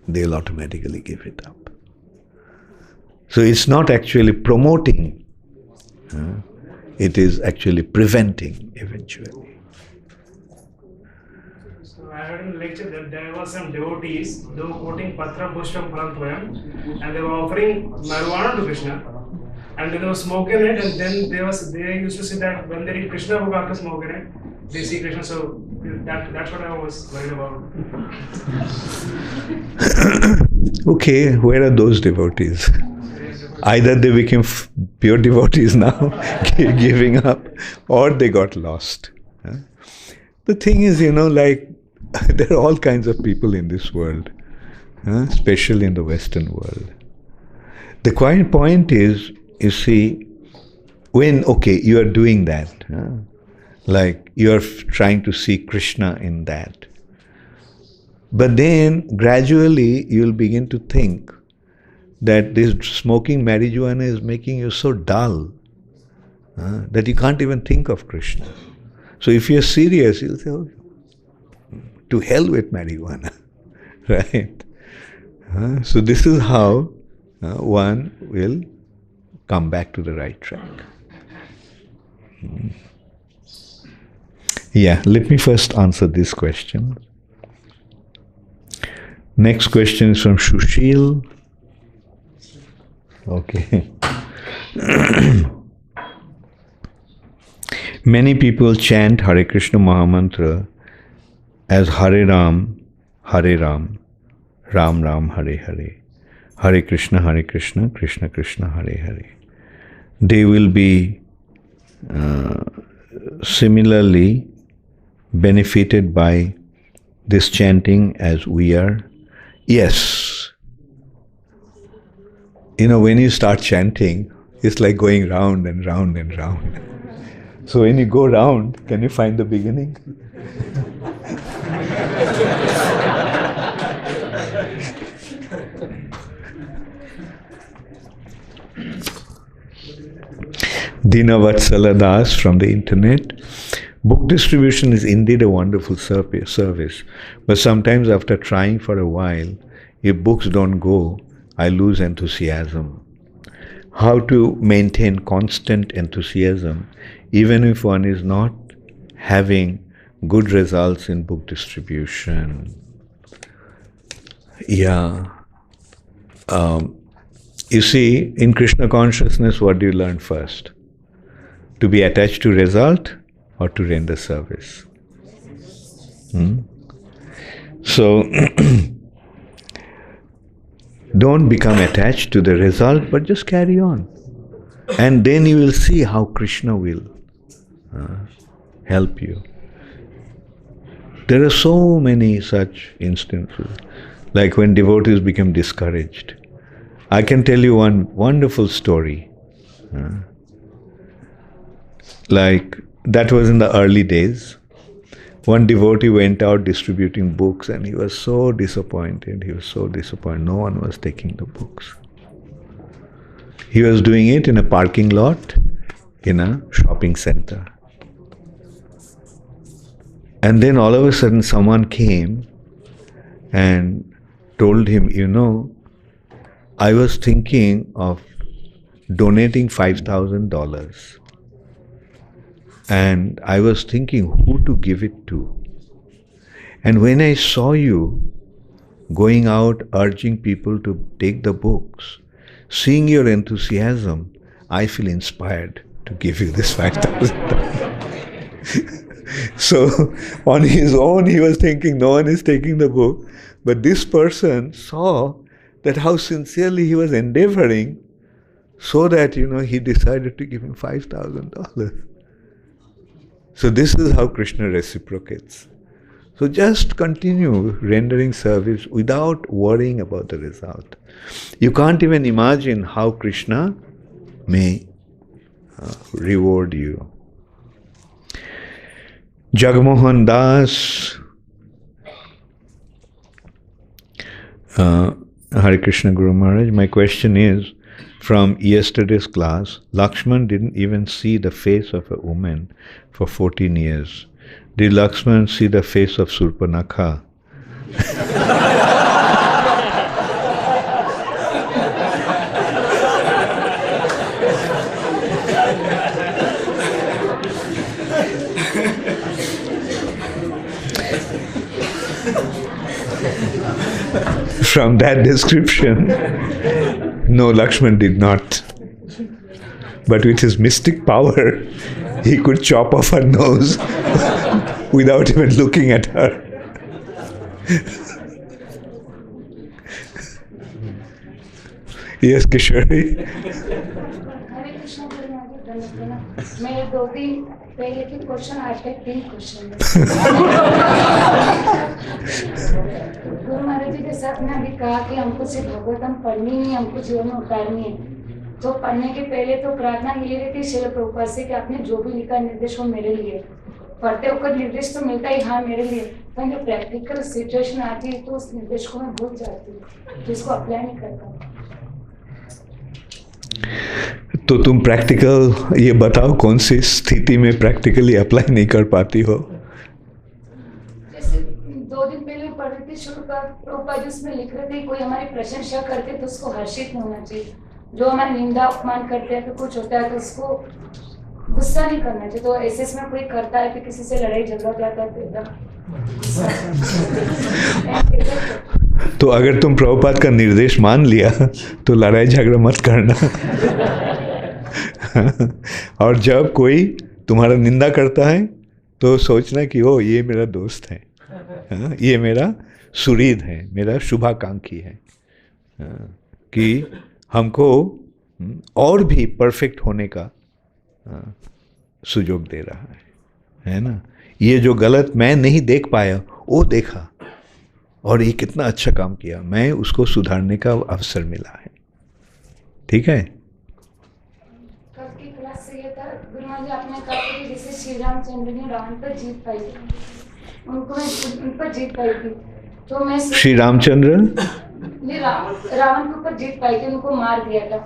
they'll automatically give it up. So it's not actually promoting, it is actually preventing eventually. So I heard in the lecture that there were some devotees, they were quoting Patra Pushpam Phalam, and they were offering marijuana to Krishna. And they were smoking it, and then they used to say that when they read Krishna book after smoking it, they see Krishna. So that's what I was worried about. Okay, where are those devotees? Either they became pure devotees now, giving up, or they got lost. The thing is, like, there are all kinds of people in this world, especially in the Western world. The quiet point is, you see, when, you are doing that, like you are trying to see Krishna in that, but then gradually you will begin to think that this smoking marijuana is making you so dull that you can't even think of Krishna. So if you're serious, you'll say, oh, to hell with marijuana, right? So this is how one will come back to the right track. Yeah, let me first answer this question. Next question is from Shushil. Okay. Many people chant Hare Krishna Mahamantra as Hare Ram, Ram Ram, Hare Hare, Hare Krishna, Krishna Krishna, Hare Hare. They will be similarly benefited by this chanting as we are. Yes. When you start chanting, it's like going round and round and round. So when you go round, can you find the beginning? Dina Vatsala Das from the internet. Book distribution is indeed a wonderful service, but sometimes after trying for a while, if books don't go, I lose enthusiasm. How to maintain constant enthusiasm even if one is not having good results in book distribution? Yeah. You see, in Krishna consciousness, what do you learn first? To be attached to result or to render service? So, don't become attached to the result, but just carry on. And then you will see how Krishna will help you. There are so many such instances, like when devotees become discouraged. I can tell you one wonderful story. Like, that was in the early days. One devotee went out distributing books and he was so disappointed. No one was taking the books. He was doing it in a parking lot in a shopping center. And then all of a sudden someone came and told him, I was thinking of donating $5,000. And I was thinking who to give it to. And when I saw you going out urging people to take the books, seeing your enthusiasm, I feel inspired to give you this $5,000. So on his own he was thinking no one is taking the book, but this person saw that how sincerely he was endeavoring, so that he decided to give him $5,000. So this is how Krishna reciprocates. So just continue rendering service without worrying about the result. You can't even imagine how Krishna may reward you. Jagmohan Das, Hare Krishna Guru Maharaj, my question is, from yesterday's class, Lakshman didn't even see the face of a woman for 14 years. Did Lakshman see the face of Surpanakha? From that description, no, Lakshman did not. But with his mystic power, he could chop off her nose without even looking at her. Yes, Kishori. हरे कृष्ण मेरे 2-3 पहले के question आज तक 3 question Guru Maharaj जी के साथ ने अभी कहा कि हमको सिर्फ भगवतम पढ़नी नहीं, हमको जीवन में उतारनी है। तो पढ़ने के पहले तो प्रार्थना ये रहती श्रील प्रभुपाद से कि आपने जो भी लिखा निर्देश वो मेरे लिए, पढ़ते होकर निर्देश तो मिलता ही हाँ मेरे लिए, पर जब प्रैक्टिकल सिचुएशन आती है तो उस निर्देश को मैं भूल जाती हूँ, तो इसको अप्लाई नहीं करता। तो तुम प्रैक्टिकल ये बताओ कौन सी स्थिति में प्रैक्टिकली अप्लाई नहीं कर पाती हो? जैसे 2 दिन पहले पढ़ रही थी शुरू का प्रभुपाद उसमें लिख रहे थे कोई हमारी प्रशंसा करते तो उसको हर्षित नहीं होना चाहिए, जो हमारी निंदा अपमान करते हैं तो कुछ होता है तो उसको गुस्सा नहीं करना चाहिए। तो ऐसे में कोई करता है तो किसी से लड़ाई झगड़ा जाता है तो एकदम तो अगर तुम प्रभुपाद का निर्देश मान लिया तो लड़ाई झगड़ा मत करना। और जब कोई तुम्हारा निंदा करता है तो सोचना कि ओ ये मेरा दोस्त है, ये मेरा सुहृद है, मेरा शुभाकांक्षी है, कि हमको और भी परफेक्ट होने का सुयोग दे रहा है ना। ये जो गलत मैं नहीं देख पाया वो देखा और ये कितना अच्छा काम किया, मैं उसको सुधारने का अवसर मिला है। ठीक है। कल की क्लास से ये था गुरु महाराज आपने कहा कि जैसे श्री रामचंद्र ने रावण पर जीत पाई, उनको उन पर जीत पाई थी, तो मैं श्री रामचंद्र ने रावण के ऊपर जीत पाई थी, उनको मार दिया था।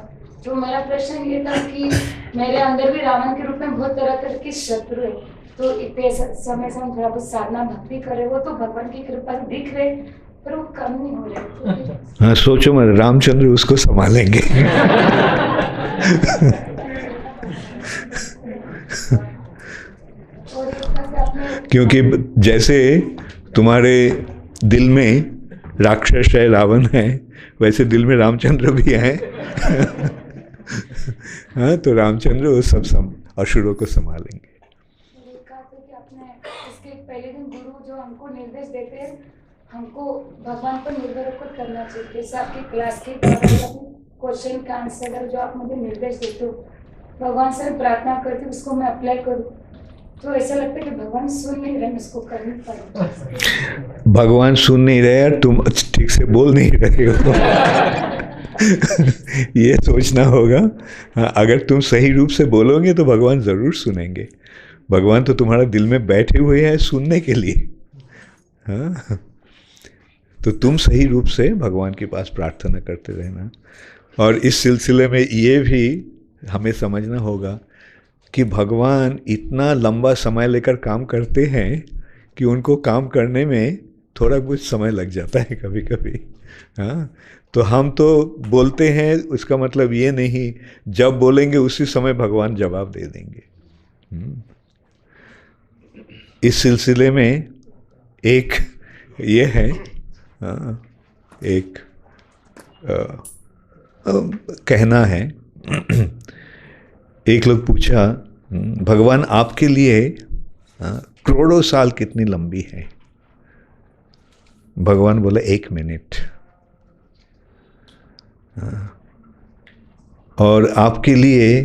तो मेरा प्रश्न ये था कि मेरे अंदर भी रावण के रूप में बहुत तरह तरह के शत्रु है, तो इतने समय से हम थोड़ा बहुत साधना भक्ति करे वो तो भगवान की कृपा से दिख रहे पर वो कम नहीं हो रहे। हाँ, सोचो मत, रामचंद्र उसको संभालेंगे। क्योंकि जैसे तुम्हारे दिल में राक्षस है, रावण है, वैसे दिल में रामचंद्र भी है। हाँ, तो रामचंद्र वो सब असुरों को संभालेंगे। इसके पहले दिन गुरु जो हमको निर्देश देते हैं हमको भगवान पर निर्भर होकर करना चाहिए। जैसे आपकी क्लास के क्वेश्चन का आंसर जो आप मुझे निर्देश देते हो, भगवान से प्रार्थना करती हूँ उसको मैं अप्लाई करूँ, तो ऐसा लगता है कि भगवान सुन नहीं रहे, उसको कर नहीं पाए। भगवान सुन नहीं रहे और तुम ठीक से बोल नहीं रहे हो। ये सोचना होगा। हाँ, अगर तुम सही रूप से बोलोगे तो भगवान ज़रूर सुनेंगे। भगवान तो तुम्हारा दिल में बैठे हुए हैं सुनने के लिए। हाँ, तो तुम सही रूप से भगवान के पास प्रार्थना करते रहना। और इस सिलसिले में ये भी हमें समझना होगा कि भगवान इतना लंबा समय लेकर काम करते हैं कि उनको काम करने में थोड़ा कुछ समय लग जाता है कभी कभी। हाँ, तो हम तो बोलते हैं, उसका मतलब ये नहीं जब बोलेंगे उसी समय भगवान जवाब दे देंगे। इस सिलसिले में एक ये है, एक कहना है, एक लोग पूछा भगवान आपके लिए करोड़ों साल कितनी लंबी है? भगवान बोला 1 मिनट। और आपके लिए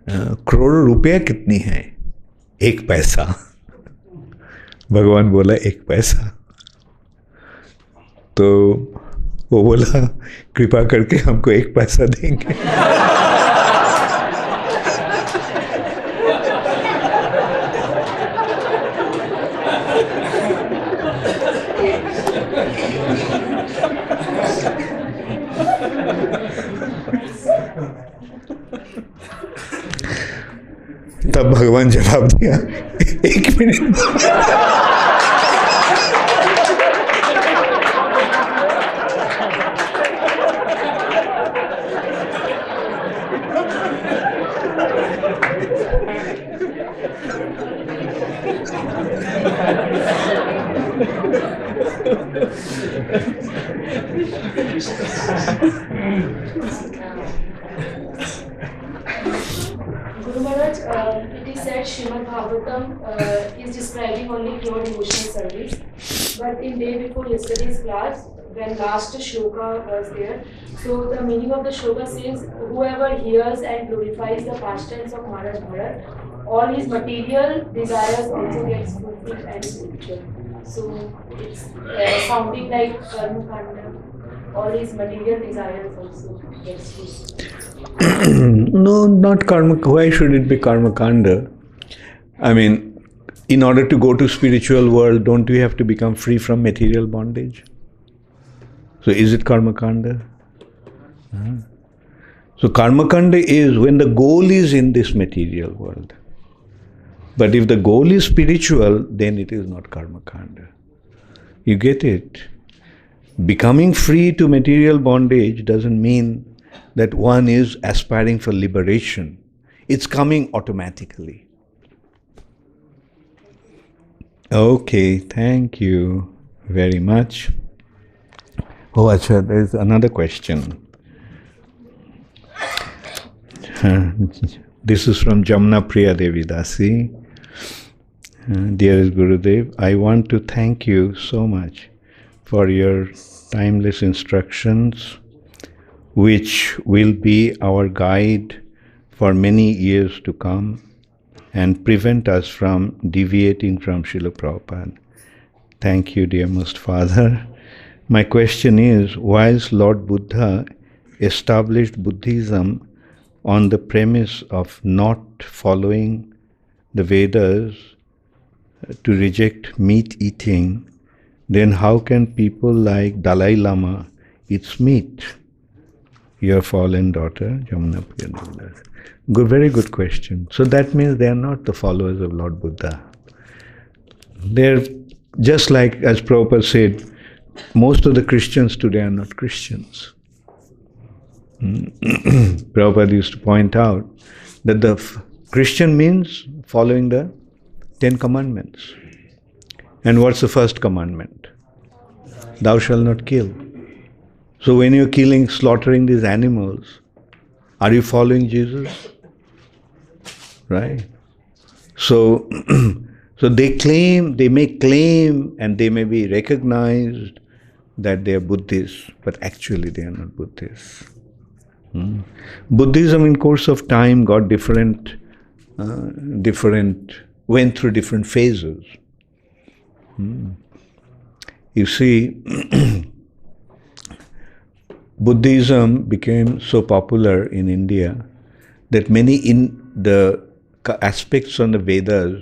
करोड़ों रुपया कितनी है? 1 पैसा। भगवान बोला 1 पैसा। तो वो बोला कृपा करके हमको 1 पैसा देंगे। तब भगवान जवाब दिया 1 minute. Guru Maharaj, it is said Srimad Bhagavatam is describing only pure devotional service. But in day before yesterday's class, when last shloka was there, so the meaning of the shloka says, whoever hears and glorifies the pastimes of Maharaj Bharat, all his material desires also gets fulfilled and spiritual. So it's sounding like karma kanda. All his material desires also gets fulfilled. No, not karma. Why should it be karma kanda? I mean, in order to go to spiritual world, don't we have to become free from material bondage? So is it karma kanda? So karma kanda is when the goal is in this material world. But if the goal is spiritual, then it is not karma kanda. You get it? Becoming free to material bondage doesn't mean that one is aspiring for liberation. It's coming automatically. Okay, thank you very much. Oh, Acha, there's another question. This is from Jamna Priya Devi Dasi. Dearest Gurudev, I want to thank you so much for your timeless instructions, which will be our guide for many years to come and prevent us from deviating from Srila Prabhupada. Thank you, dear most Father. My question is, whilst Lord Buddha established Buddhism on the premise of not following the Vedas, to reject meat eating, then how can people like Dalai Lama eat meat? Your fallen daughter, Jamuna Priya. Good, very good question. So that means they are not the followers of Lord Buddha. They're just like, as Prabhupada said, most of the Christians today are not Christians. Prabhupada used to point out that the Christian means following the 10 commandments. And what's the first commandment? Thou shalt not kill. So when you're killing, slaughtering these animals, are you following Jesus? Right? So, so they may claim and they may be recognized that they are Buddhists, but actually they are not Buddhists. Buddhism in course of time got went through different phases. You see, Buddhism became so popular in India that many in the aspects on the Vedas,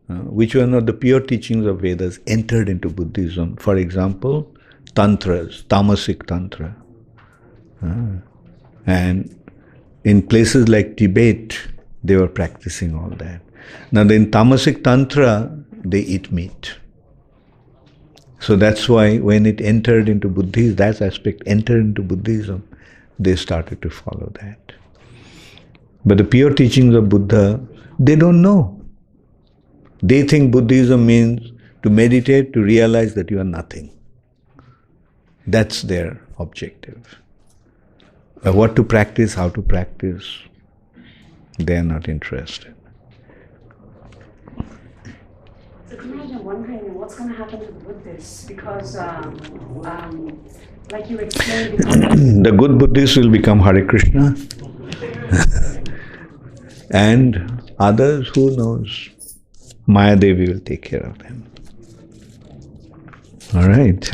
which were not the pure teachings of Vedas, entered into Buddhism. For example, tantras, tamasic tantra. And in places like Tibet, they were practicing all that. Now, in tamasic tantra, they eat meat. So that's why when it entered into Buddhism, that aspect entered into Buddhism, they started to follow that. But the pure teachings of Buddha, they don't know. They think Buddhism means to meditate, to realize that you are nothing. That's their objective. What to practice, how to practice, they are not interested. So I'm wondering what's going to happen to the Buddhists because, like you explained before, the good Buddhists will become Hare Krishna, and others, who knows? Maya Devi will take care of them. All right,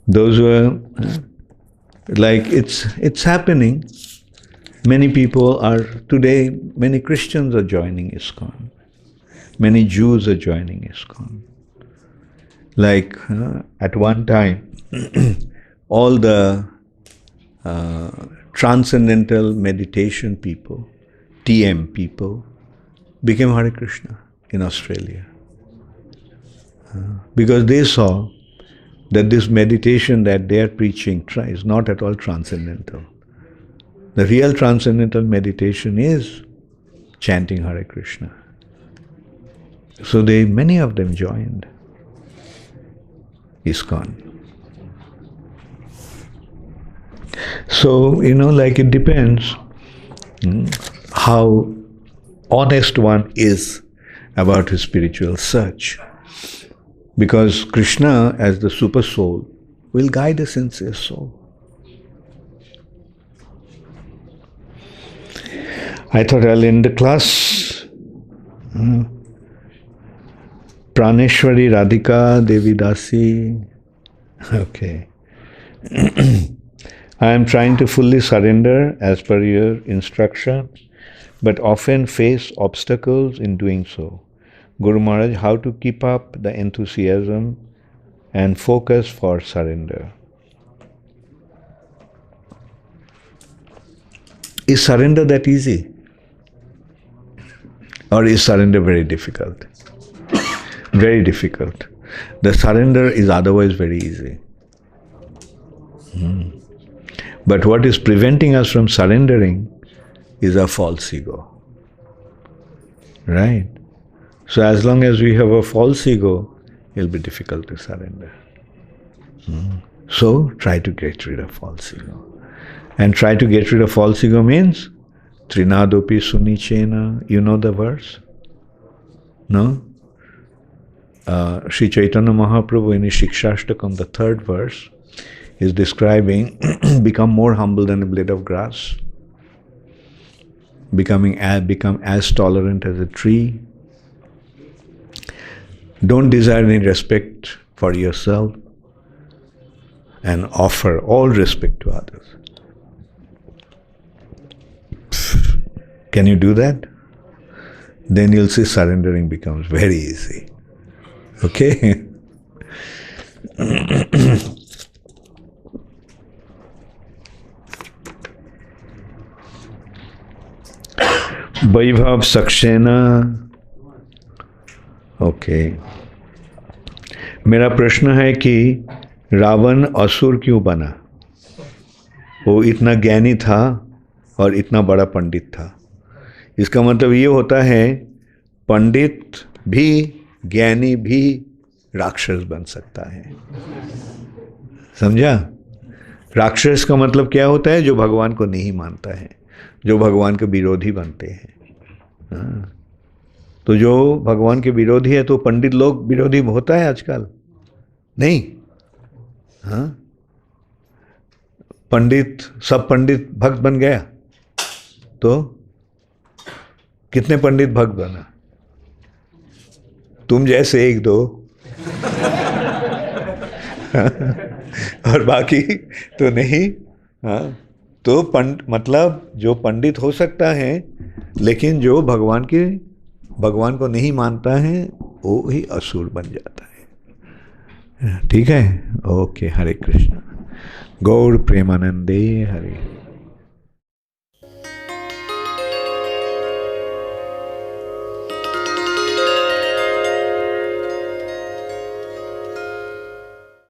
those were like it's happening. Many people are today. Many Christians are joining ISKCON. Many Jews are joining ISKCON. Like at one time, all the transcendental meditation people, TM people, became Hare Krishna in Australia. Because they saw that this meditation that they are preaching is not at all transcendental. The real transcendental meditation is chanting Hare Krishna. So many of them joined ISKCON. So, like it depends how honest one is about his spiritual search. Because Krishna, as the super soul, will guide a sincere soul. I thought I'll end the class. Praneshwari Radhika Devi Dasi. Okay. I am trying to fully surrender as per your instruction, but often face obstacles in doing so. Guru Maharaj, how to keep up the enthusiasm and focus for surrender? Is surrender that easy? Or is surrender very difficult? Very difficult. The surrender is otherwise very easy. But what is preventing us from surrendering is a false ego. Right? So as long as we have a false ego, it'll be difficult to surrender. So try to get rid of false ego. And try to get rid of false ego means Trinadopi Sunichena. You know the verse? No? Sri Chaitanya Mahaprabhu in his Shikshashtakam, the third verse, is describing become more humble than a blade of grass, become as tolerant as a tree. Don't desire any respect for yourself and offer all respect to others. Can you do that? Then you'll see surrendering becomes very easy. Okay? Vaibhav Sakshena. Okay मेरा प्रश्न है कि रावण असुर क्यों बना? वो इतना ज्ञानी था और इतना बड़ा पंडित था. इसका मतलब ये होता है पंडित भी ज्ञानी भी राक्षस बन सकता है. समझा? राक्षस का मतलब क्या होता है? जो भगवान को नहीं मानता है, जो भगवान के विरोधी बनते हैं. हाँ. तो जो भगवान के विरोधी है तो पंडित लोग विरोधी होता है आजकल? नहीं. हाँ, पंडित सब पंडित भक्त बन गया तो कितने पंडित भक्त बना? तुम जैसे एक दो और बाकी तो नहीं. हाँ, तो मतलब जो पंडित हो सकता है लेकिन जो भगवान को नहीं मानता है वो ही असुर बन जाता है. ठीक है? ओके. हरे कृष्ण. गौर प्रेमानंदे हरे.